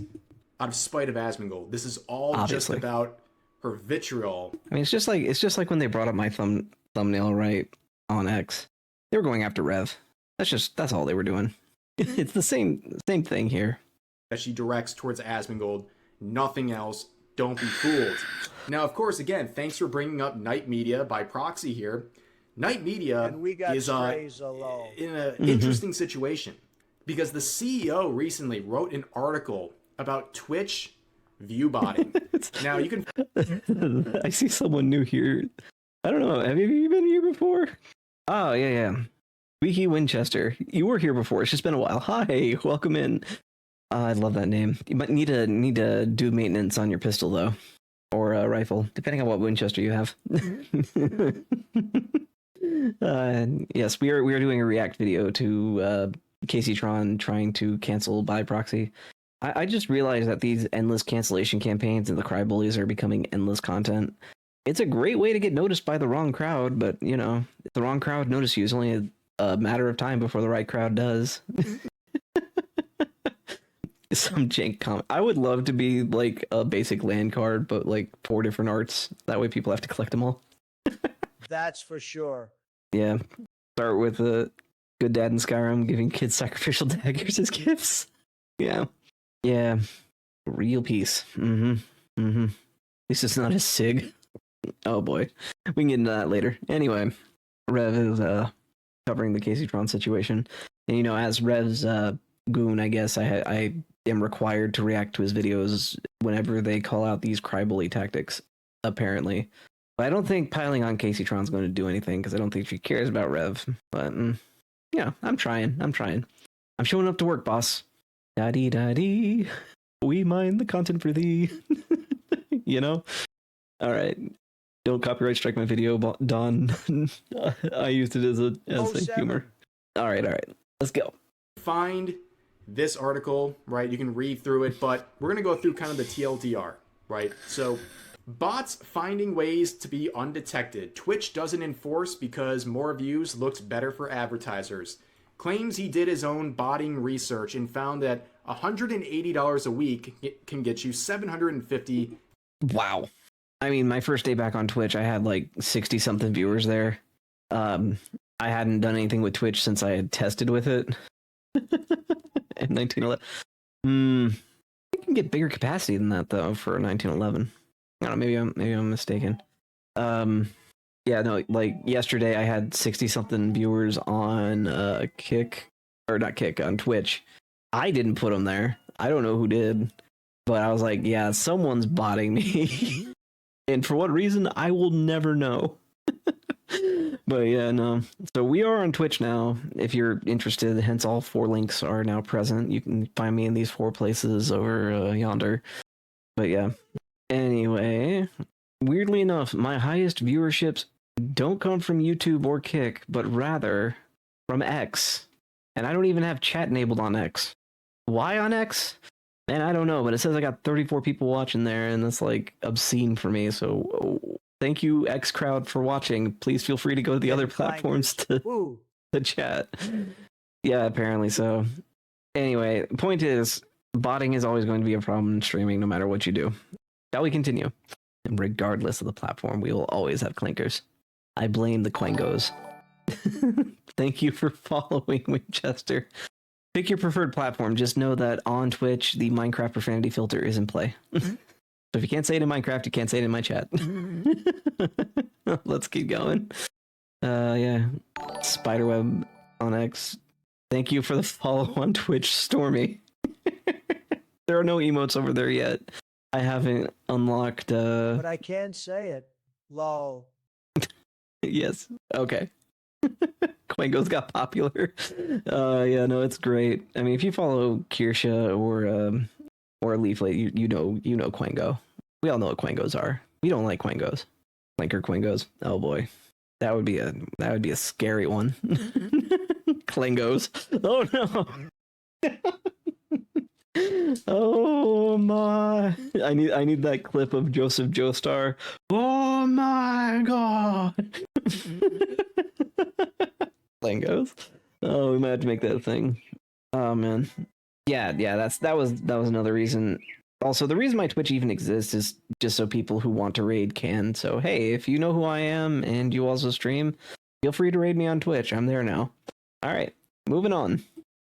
out of spite of Asmongold. This is all just about her vitriol. I mean, it's just like when they brought up my thumbnail right on X. They were going after Rev. That's all they were doing. It's the same thing here. That she directs towards Asmongold. Nothing else. Don't be fooled. Now, of course, again, thanks for bringing up Night Media by proxy here. Night Media is in an interesting situation because the CEO recently wrote an article about Twitch view botting. Now, you can... I see someone new here. I don't know. Have you been here before? Oh, yeah. Wiki Winchester. You were here before. It's just been a while. Hi, welcome in. I love that name. You might need to do maintenance on your pistol though, or a rifle, depending on what Winchester you have. Yes, we are doing a react video to Kaceytron trying to cancel by proxy. I just realized that these endless cancellation campaigns and the cry bullies are becoming endless content. It's a great way to get noticed by the wrong crowd, but you know, if the wrong crowd notice you, it's only a matter of time before the right crowd does. Some jank comment. I would love to be like a basic land card, but like 4 different arts. That way people have to collect them all. That's for sure. Yeah. Start with a good dad in Skyrim giving kids sacrificial daggers as gifts. Yeah. Real peace. At least it's not a SIG. Oh boy. We can get into that later. Anyway, Rev is covering the Kaceytron situation. And you know, as Rev's goon, I guess I am required to react to his videos whenever they call out these crybully tactics, apparently. But I don't think piling on Kaceytron's going to do anything, because I don't think she cares about Rev. But, yeah, I'm trying. I'm showing up to work, boss. Da-dee da-dee. We mine the content for thee. You know? Alright. Don't copyright strike my video, Don. I used it as a humor. Alright. Let's go. Find this article, right? You can read through it, but we're going to go through kind of the TLDR, right? So, bots finding ways to be undetected. Twitch doesn't enforce because more views looks better for advertisers. Claims he did his own botting research and found that $180 a week can get you 750. Wow. I mean, my first day back on Twitch, I had like 60 something viewers there. I hadn't done anything with Twitch since I had tested with it in 1911. I can get bigger capacity than that though for 1911. I don't know, maybe I'm mistaken. Yeah, no, like yesterday I had 60 something viewers on Kick, or not Kick, on Twitch. I didn't put them there. I don't know who did, but I was like, yeah, someone's botting me. And for what reason, I will never know. But yeah, no. So we are on Twitch now. If you're interested, hence all 4 links are now present. You can find me in these 4 places over yonder. But yeah. Anyway, weirdly enough, my highest viewerships don't come from YouTube or Kick, but rather from X. And I don't even have chat enabled on X. Why on X? Man, I don't know, but it says I got 34 people watching there, and that's like obscene for me. So thank you, X crowd, for watching. Please feel free to go to the other platforms to chat. Yeah, apparently so. Anyway, point is, botting is always going to be a problem in streaming, no matter what you do. Shall we continue? And regardless of the platform, we will always have clankers. I blame the Quangos. Thank you for following, Winchester. Pick your preferred platform. Just know that on Twitch, the Minecraft profanity filter is in play. So if you can't say it in Minecraft, you can't say it in my chat. Let's keep going. Yeah. Spiderweb on X. Thank you for the follow on Twitch, Stormy. There are no emotes over there yet. I haven't unlocked... But I can say it. Lol. Yes. Okay. Quangos got popular. Yeah, no, it's great. I mean, if you follow Kirsha or Leaflet, you know Quango. We all know what Quangos are. We don't like Quangos. Clanker Quangos. Oh boy. That would be a scary one. Clangos. Oh no. Oh my. I need that clip of Joseph Joestar. Oh my god. Clangos. Oh, we might have to make that a thing. Oh man. Yeah, that was another reason. Also, the reason my Twitch even exists is just so people who want to raid can. So hey, if you know who I am and you also stream, feel free to raid me on Twitch. I'm there now. All right, moving on.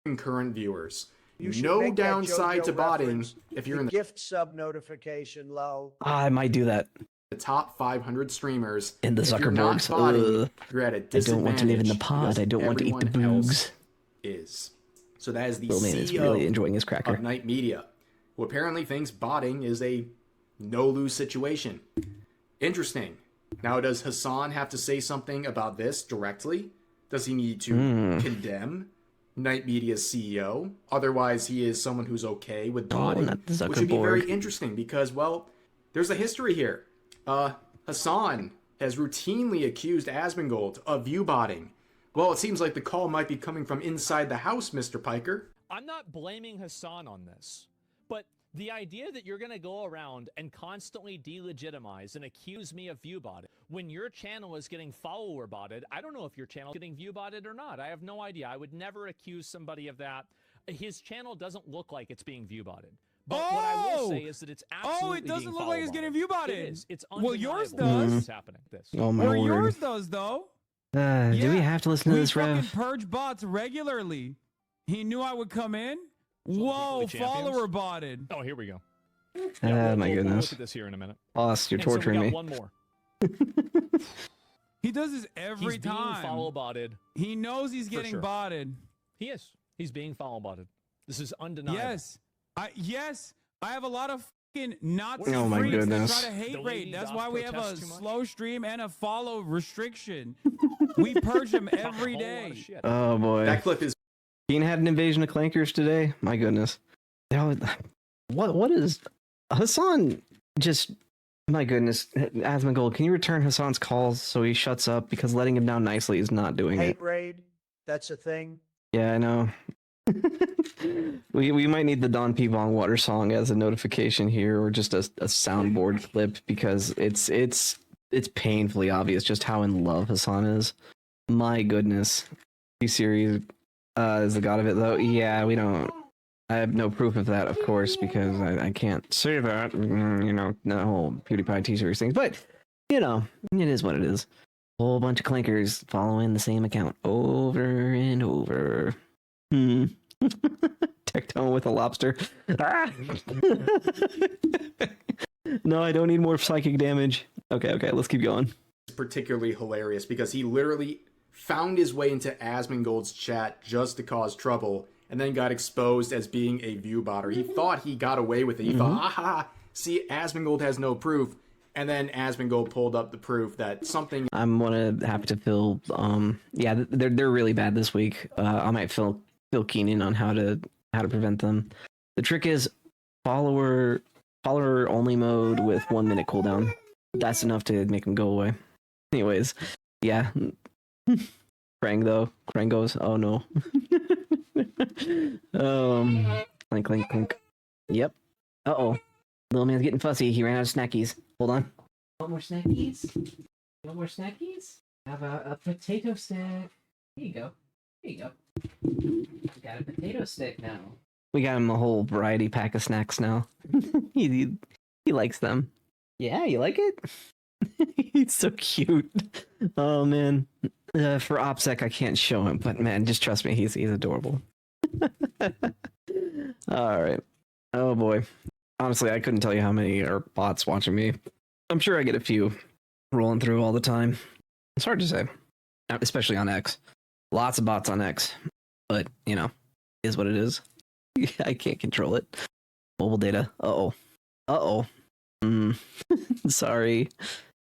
Concurrent viewers. No downside to botting if you're in the gift sub notification low. I might do that. The top 500 streamers. In the Zuckerbergs. You're at a disadvantage. I don't want to live in the pod. I don't want to eat the boogs. So that is the CEO is really enjoying his cracker. of Night Media, who apparently thinks botting is a no-lose situation. Interesting. Now, does Hasan have to say something about this directly? Does he need to condemn Night Media's CEO? Otherwise, he is someone who's okay with botting, which would be very interesting because, well, there's a history here. Hasan has routinely accused Asmongold of view botting. Well, it seems like the call might be coming from inside the house, Mr. Piker. I'm not blaming Hasan on this, but the idea that you're going to go around and constantly delegitimize and accuse me of view botting when your channel is getting follower botted, I don't know if your channel is getting view botted or not. I have no idea. I would never accuse somebody of that. His channel doesn't look like it's being view botted. But what I will say is that it's absolutely it doesn't being look like it's getting view botted. It is. It's well, yours undeniable does. what's happening. This. Oh my Well, word. yours does though. Do we have to listen to we this, fucking Rev? purge bots regularly. He knew I would come in. Whoa, the champions? follower botted. Oh, here we go. My We'll goodness. look at this here in a minute. Boss, you're And so we torturing got me. one more. He does this every He's time. being follow botted. He knows he's getting sure. botted. He is. He's being follow botted. This is undeniable. Yes. I have a lot of fucking Nazi Oh my freaks that goodness. try to hate The raid. ladies That's off why we have a protest too much? slow stream and a follow restriction. We purge them every A whole lot day. of shit. Oh boy. That clip is Keen had an invasion of clankers today. My goodness. know, what is Hasan just? My goodness, Asmongold, can you return Hasan's calls so he shuts up? Because letting him down nicely is not doing Hate it. raid, that's a thing. Yeah, I know. we might need the Don P. Bong Water song as a notification here, or just a soundboard clip, because it's painfully obvious just how in love Hasan is. My goodness, T-Series is the god of it, though. Yeah, we don't. I have no proof of that, of course, because I can't say that. You know, the whole PewDiePie T-Series things, but you know, it is what it is. A whole bunch of clinkers following the same account over and over. Tectone with a lobster. Ah! No, I don't need more psychic damage. Okay, let's keep going. It's particularly hilarious because he literally found his way into Asmongold's chat just to cause trouble, and then got exposed as being a view botter. He thought he got away with it. He thought, aha, see, Asmongold has no proof. And then Asmongold pulled up the proof that something... I'm gonna have to fill, yeah, they're really bad this week. I might fill Keenan on how to prevent them. The trick is follower only mode with 1 minute cooldown. That's enough to make them go away. Anyways, yeah. Krang goes, oh no. Clink. Yep. Uh-oh. Little man's getting fussy. He ran out of snackies. Hold on. Want more snackies? Want more snackies? How about a potato stick? Here you go. Got a potato stick now. We got him a whole variety pack of snacks now. he likes them. Yeah, you like it? He's so cute. Oh man. For OPSEC, I can't show him, but man, just trust me, he's adorable. All right. Oh boy. Honestly, I couldn't tell you how many are bots watching me. I'm sure I get a few rolling through all the time. It's hard to say, especially on X. Lots of bots on X, but you know, is what it is. I can't control it. Mobile data. Uh-oh. Sorry.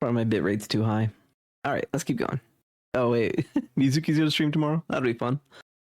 Probably my bitrate's too high. All right, let's keep going. Oh wait, Mizuki's gonna stream tomorrow? That'll be fun.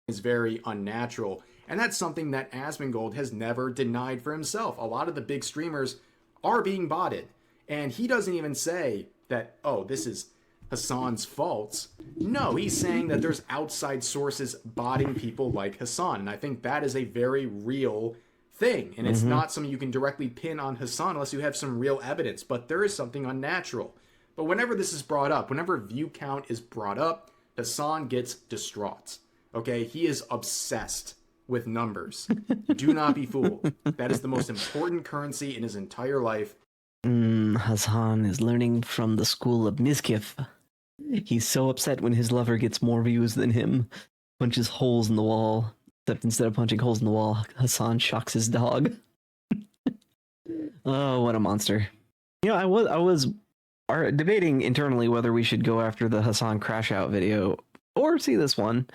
Is very unnatural. And that's something that Asmongold has never denied for himself. A lot of the big streamers are being botted. And he doesn't even say that, oh, this is Hasan's fault. No, he's saying that there's outside sources botting people like Hasan. And I think that is a very real thing. And it's not something you can directly pin on Hasan unless you have some real evidence. But there is something unnatural. But whenever this is brought up, whenever view count is brought up, Hasan gets distraught. Okay, he is obsessed with numbers. Do not be fooled. That is the most important currency in his entire life. Hasan is learning from the school of mischief. He's so upset when his lover gets more views than him. Punches holes in the wall. Except instead of punching holes in the wall, Hasan shocks his dog. Oh, what a monster. You know, I was debating internally whether we should go after the Hasan crash out video or see this one.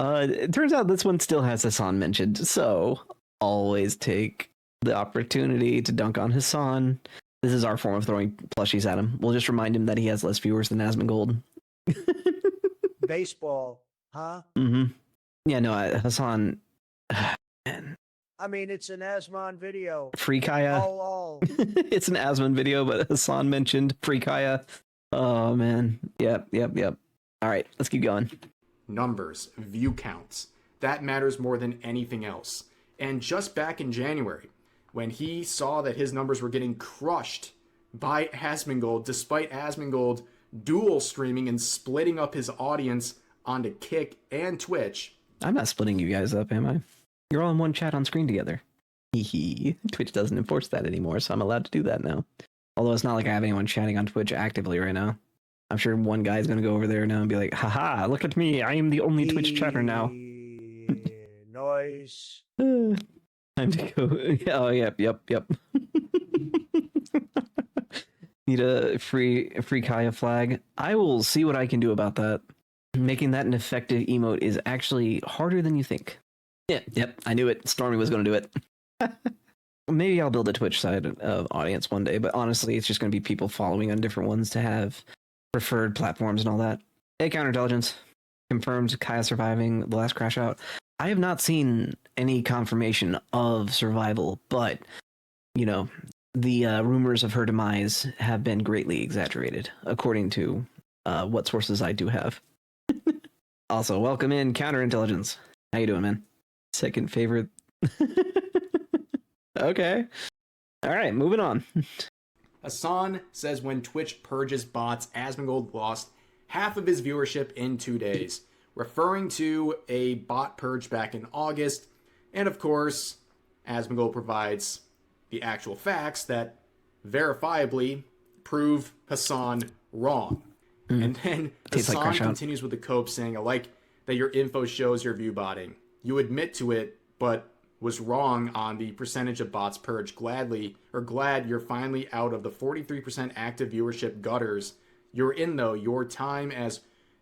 It turns out this one still has Hasan mentioned, so always take the opportunity to dunk on Hasan. This is our form of throwing plushies at him. We'll just remind him that he has less viewers than Asmongold. Baseball, huh? Yeah, no, Hasan. Man. I mean, it's an Asmon video. Free Kaya. All. It's an Asmon video, but Hasan mentioned Free Kaya. Oh, man. Yep. All right, let's keep going. Numbers, view counts. That matters more than anything else. And just back in January, when he saw that his numbers were getting crushed by Asmongold, despite Asmongold dual streaming and splitting up his audience onto Kick and Twitch. I'm not splitting you guys up, am I? You're all in one chat on screen together. Hee. Twitch doesn't enforce that anymore, so I'm allowed to do that now. Although it's not like I have anyone chatting on Twitch actively right now. I'm sure one guy's going to go over there now and be like, haha, look at me. I am the only Twitch chatter now. Noise. Time to go. Oh, yep. Need a free Kaya flag. I will see what I can do about that. Making that an effective emote is actually harder than you think. Yep. I knew it. Stormy was going to do it. Maybe I'll build a Twitch side of audience one day, but honestly, it's just going to be people following on different ones to have preferred platforms and all that. Hey, Counterintelligence confirms Kaya surviving the last crash out. I have not seen any confirmation of survival, but you know, the rumors of her demise have been greatly exaggerated, according to what sources I do have. Also, welcome in Counterintelligence. How you doing, man? Second favorite. Okay. All right, moving on. Hasan says when Twitch purges bots, Asmongold lost half of his viewership in 2 days, referring to a bot purge back in August. And of course, Asmongold provides the actual facts that verifiably prove Hasan wrong. And then Tastes Hasan like continues with the cope saying, I like that your info shows your view botting. You admit to it, but was wrong on the percentage of bots purged. Glad you're finally out of the 43% active viewership gutters you're in, though. Your time as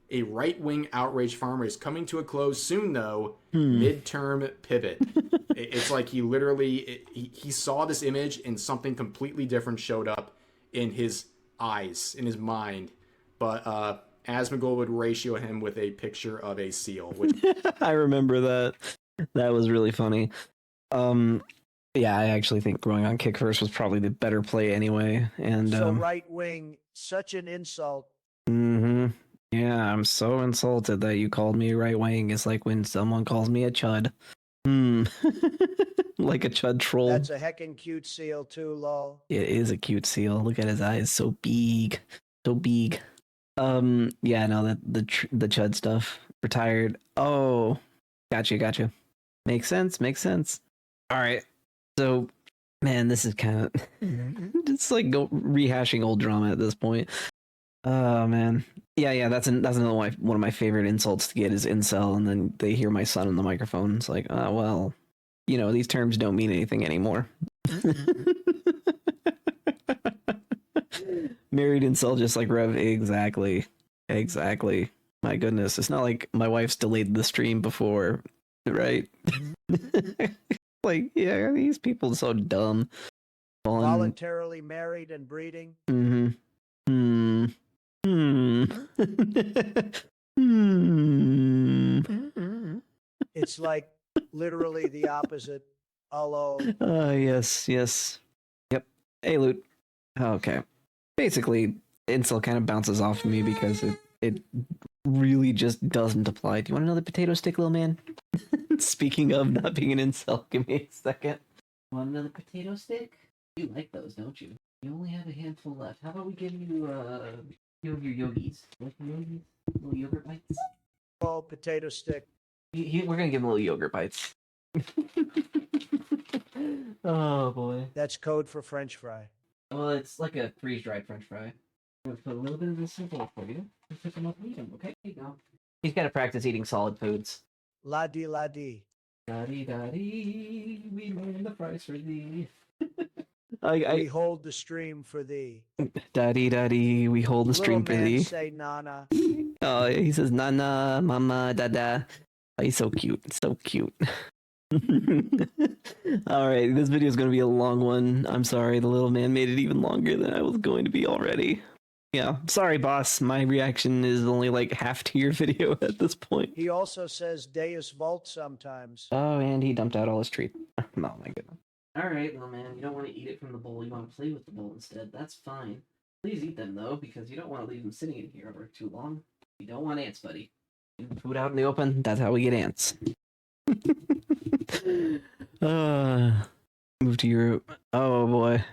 a right-wing outrage farmer is coming to a close soon, though. Midterm pivot. It's like he literally, he saw this image and something completely different showed up in his eyes, in his mind. But Asmongold would ratio him with a picture of a seal. Which... I remember that. That was really funny. Yeah, I actually think going on kick first was probably the better play anyway. And so right wing, such an insult. Yeah, I'm so insulted that you called me right wing. It's like when someone calls me a chud. Like a chud troll. That's a heckin' cute seal too, lol. It is a cute seal. Look at his eyes, so big, so big. Yeah, no, the chud stuff. Retired. Oh, gotcha. Makes sense. All right. So, man, this is kind of it's like rehashing old drama at this point. Oh man, yeah. That's another one of my favorite insults to get is incel, and then they hear my son on the microphone. It's like, oh well, you know, these terms don't mean anything anymore. Married incel, just like Rev. Exactly. My goodness, it's not like my wife's delayed the stream before, right? Like, yeah, these people are so dumb. Voluntarily married and breeding. It's like literally the opposite. Hello. Yes. Yep. Hey, Loot. Okay. Basically, incel kind of bounces off me because it really just doesn't apply. Do you want another potato stick, little man? Speaking of not being an incel, give me a second. Want another potato stick? You like those, don't you? You only have a handful left. How about we give you your yogis? Like yogis? Little yogurt bites? Oh, potato stick. We're gonna give him little yogurt bites. Oh boy. That's code for French fry. Well, it's like a freeze-dried French fry. I'm gonna put a little bit of this in bowl for you. Just pick them up and eat them, okay? Here you go. He's got to practice eating solid foods. La di la di. Da-dee, we learn the price for thee. We hold the stream for thee. Daddy, we hold the stream for Little man thee. say nana. Oh, he says nana, mama, dada. Oh, he's so cute. So cute. Alright, this video is going to be a long one. I'm sorry, the little man made it even longer than I was going to be already. Yeah, sorry, boss. My reaction is only like half to your video at this point. He also says Deus Vult sometimes. Oh, and he dumped out all his treat. Oh, my goodness. Alright, little man, you don't want to eat it from the bowl. You want to play with the bowl instead. That's fine. Please eat them, though, because you don't want to leave them sitting in here over too long. You don't want ants, buddy. Food out in the open, that's how we get ants. Move to Europe. Oh boy.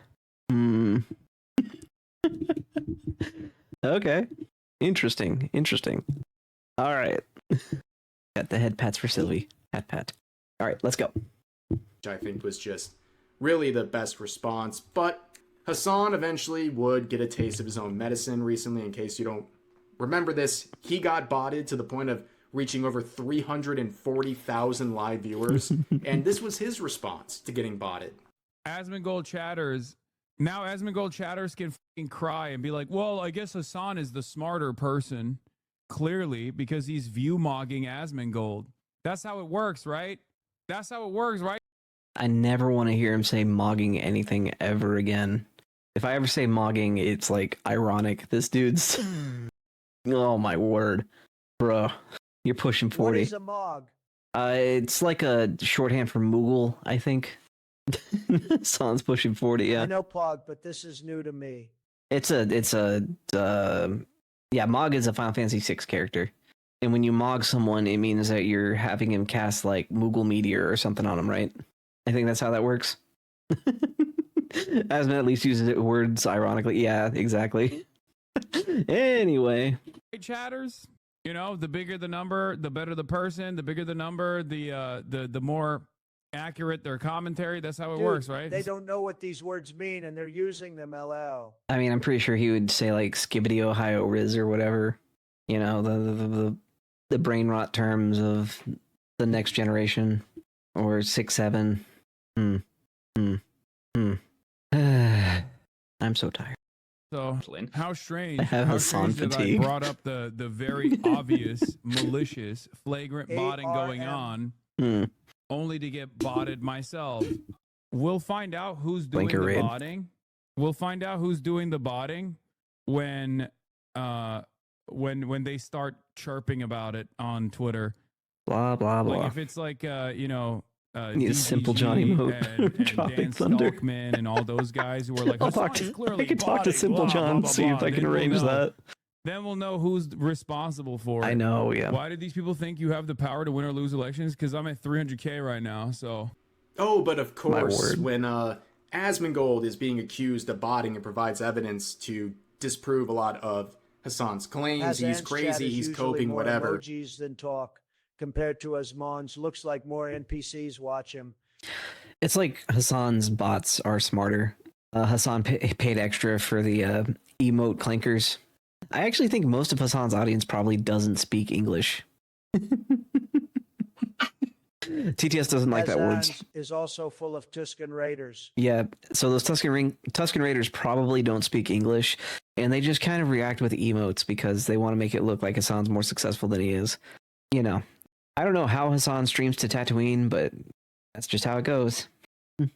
Okay. Interesting. All right. Got the head pats for Sylvie. Hat pat. All right, let's go. Which I think was just really the best response. But Hasan eventually would get a taste of his own medicine recently. In case you don't remember this, he got botted to the point of reaching over 340,000 live viewers. And this was his response to getting botted. Asmongold chatters. Now Asmongold chatters can fucking cry and be like, well, I guess Hasan is the smarter person. Clearly, because he's view mogging Asmongold. That's how it works, right? I never want to hear him say mogging anything ever again. If I ever say mogging, it's like ironic. This dude's... Oh my word. Bro, you're pushing 40. What is a mog? It's like a shorthand for Moogle, I think. Hasan's pushing 40, yeah. I know Pog, but this is new to me. Yeah, Mog is a Final Fantasy VI character. And when you Mog someone, it means that you're having him cast like Moogle Meteor or something on him, right? I think that's how that works. Asmon at least uses it words ironically. Yeah, exactly. Anyway. Hey, chatters, you know, the bigger the number, the better the person. The bigger the number, the more accurate their commentary. That's how it Dude, works, right? They don't know what these words mean, and they're using them. LL. I mean, I'm pretty sure he would say like Skibbity Ohio Riz or whatever. You know, the brain rot terms of the next generation or 6-7. I'm so tired. So how strange! I have How Hasan strange that I fatigue. brought up the very obvious, malicious, flagrant botting going on, only to get botted myself. We'll find out who's doing Blinker the raid. botting. We'll find out who's doing the botting when they start chirping about it on Twitter. Blah blah blah. Like if it's like you know. Need a simple Johnny DGG move. and Tropic Dan Thunder. Stokman and all those guys who are like, I'll Hasan talk is to, clearly I can talk to botting, Simple blah, John, blah, blah, see if blah. I can Then we'll arrange know. that. Then we'll know who's responsible for it. I know, yeah. Why do these people think you have the power to win or lose elections? Because I'm at 300K right now, so. Oh, but of course, word. when Asmongold is being accused of botting and provides evidence to disprove a lot of Hasan's claims, he's Hasan's chat crazy, is he's usually coping, more whatever. Emojis than talk, compared to Asmon's. Looks like more NPCs watch him. It's like Hasan's bots are smarter. Hasan paid extra for the emote clankers. I actually think most of Hasan's audience probably doesn't speak English. TTS doesn't like that word. Hasan's is also full of Tuscan Raiders. Yeah, so those Tuscan Raiders probably don't speak English, and they just kind of react with emotes because they want to make it look like Hasan's more successful than he is. You know, I don't know how Hasan streams to Tatooine, but that's just how it goes.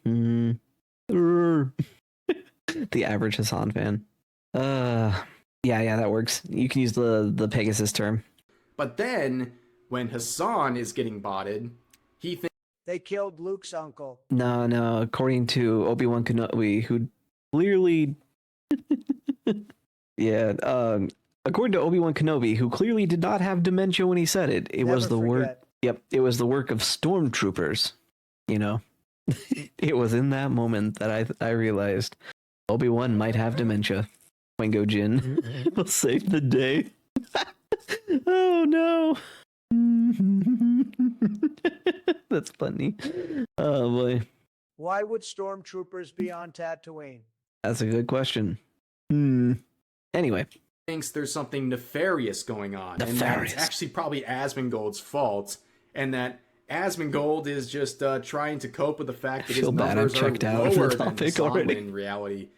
The average Hasan fan. Yeah, that works. You can use the Pegasus term. But then, when Hasan is getting botted, he thinks They killed Luke's uncle. No. According to Obi-Wan Kenobi, who clearly, according to Obi-Wan Kenobi, who clearly did not have dementia when he said it, it was the work. forget. Yep, it was the work of stormtroopers. You know, it was in that moment that I realized Obi-Wan might have dementia. Wingo Jin will save the day. Oh no. That's funny. Oh boy. Why would stormtroopers be on Tatooine? That's a good question. Anyway. there's something nefarious going on. And that it's actually probably Asmongold's fault, and that Asmongold is just trying to cope with the fact that his numbers are lower than Hasan, when in reality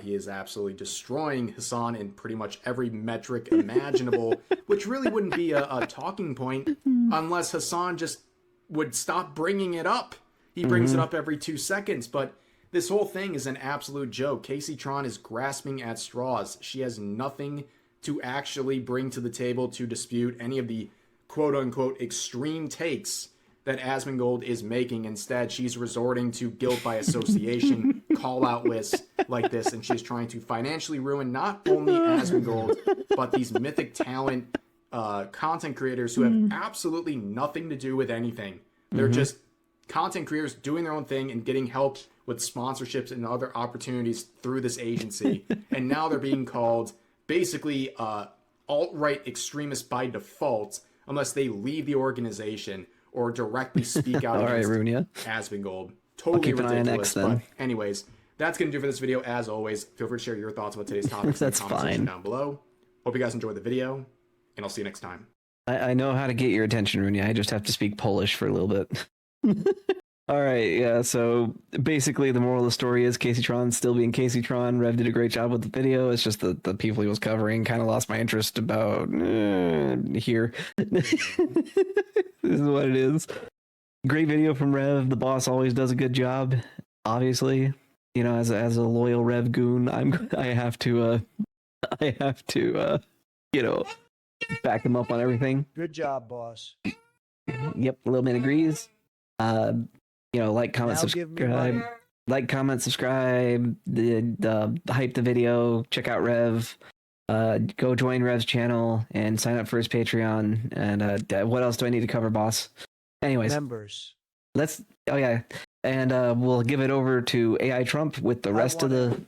he is absolutely destroying Hasan in pretty much every metric imaginable, which really wouldn't be a talking point unless Hasan just would stop bringing it up. He brings it up every 2 seconds, but this whole thing is an absolute joke. Kaceytron is grasping at straws. She has nothing to actually bring to the table to dispute any of the quote-unquote extreme takes that Asmongold is making. Instead, she's resorting to guilt by association, call-out lists like this, and she's trying to financially ruin not only Asmongold, but these mythic talent content creators who have absolutely nothing to do with anything. They're just content creators doing their own thing and getting help with sponsorships and other opportunities through this agency. And now they're being called basically alt-right extremists by default unless they leave the organization or directly speak out against Asmongold. Totally ridiculous. But anyways, that's going to do for this video. As always, feel free to share your thoughts about today's topics in the comment section down below. Hope you guys enjoyed the video, and I'll see you next time. I know how to get your attention, Runia. I just have to speak Polish for a little bit. All right, yeah, so basically the moral of the story is Kaceytron still being Kaceytron. Rev did a great job with the video. It's just the people he was covering kind of lost my interest about here. This is what it is. Great video from Rev. The boss always does a good job. Obviously, you know, as a loyal Rev goon, I have to you know, back him up on everything. Good job, boss. Yep, Little Man agrees. Like, comment, Now give me money. subscribe. Like, comment, subscribe. The hype the video. Check out Rev. Go join Rev's channel and sign up for his Patreon. And what else do I need to cover, boss? Anyways, Members. And we'll give it over to AI Trump with the rest of the.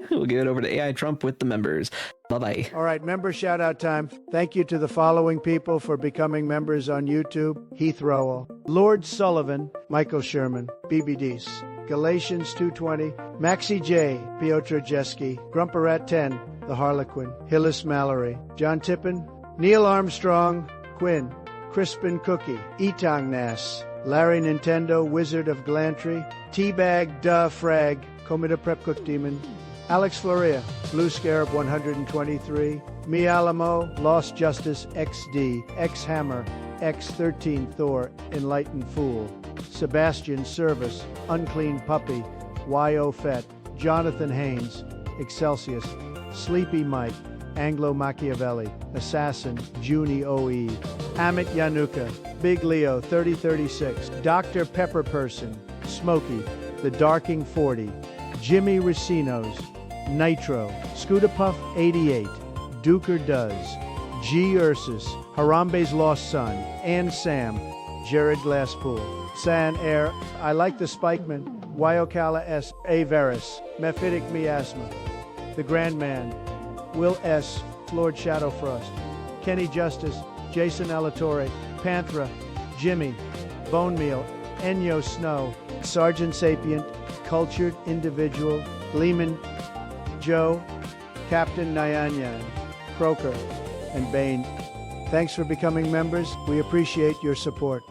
We'll give it over to AI Trump with the members. Bye bye. All right, member shout out time. Thank you to the following people for becoming members on YouTube: Heath Rowell, Lord Sullivan, Michael Sherman, BBDs, Galatians 2:20, Maxi J, Piotr Jeski, Grumperat 10, The Harlequin, Hillis Mallory, John Tippin, Neil Armstrong, Quinn, Crispin Cookie, Etang Nass, Larry Nintendo, Wizard of Glantry, Teabag Duh Frag, Comida Prep Cook Demon, Alex Floria, Blue Scarab 123, Mi Alamo, Lost Justice XD, X Hammer, X13 Thor, Enlightened Fool, Sebastian Service, Unclean Puppy, Y.O. Fett, Jonathan Haynes, Excelsius, Sleepy Mike, Anglo Machiavelli, Assassin, Junie OE, Amit Yanuka, Big Leo 3036, Dr. Pepper Person, Smokey, The Darking 40, Jimmy Racinos, Nitro, Scootapuff 88, Duker Does, G. Ursus, Harambe's Lost Son, Ann Sam, Jared Glasspool, San Air, I Like the Spikeman, Wyokala S. A. Veris, Mephitic Miasma, The Grand Man, Will S., Lord Shadowfrost, Kenny Justice, Jason Alatorre, Panthera, Jimmy, Bone Meal, Enyo Snow, Sergeant Sapient, Cultured Individual, Lehman, Joe, Captain Nyanyan, Croker, and Bane. Thanks for becoming members. We appreciate your support.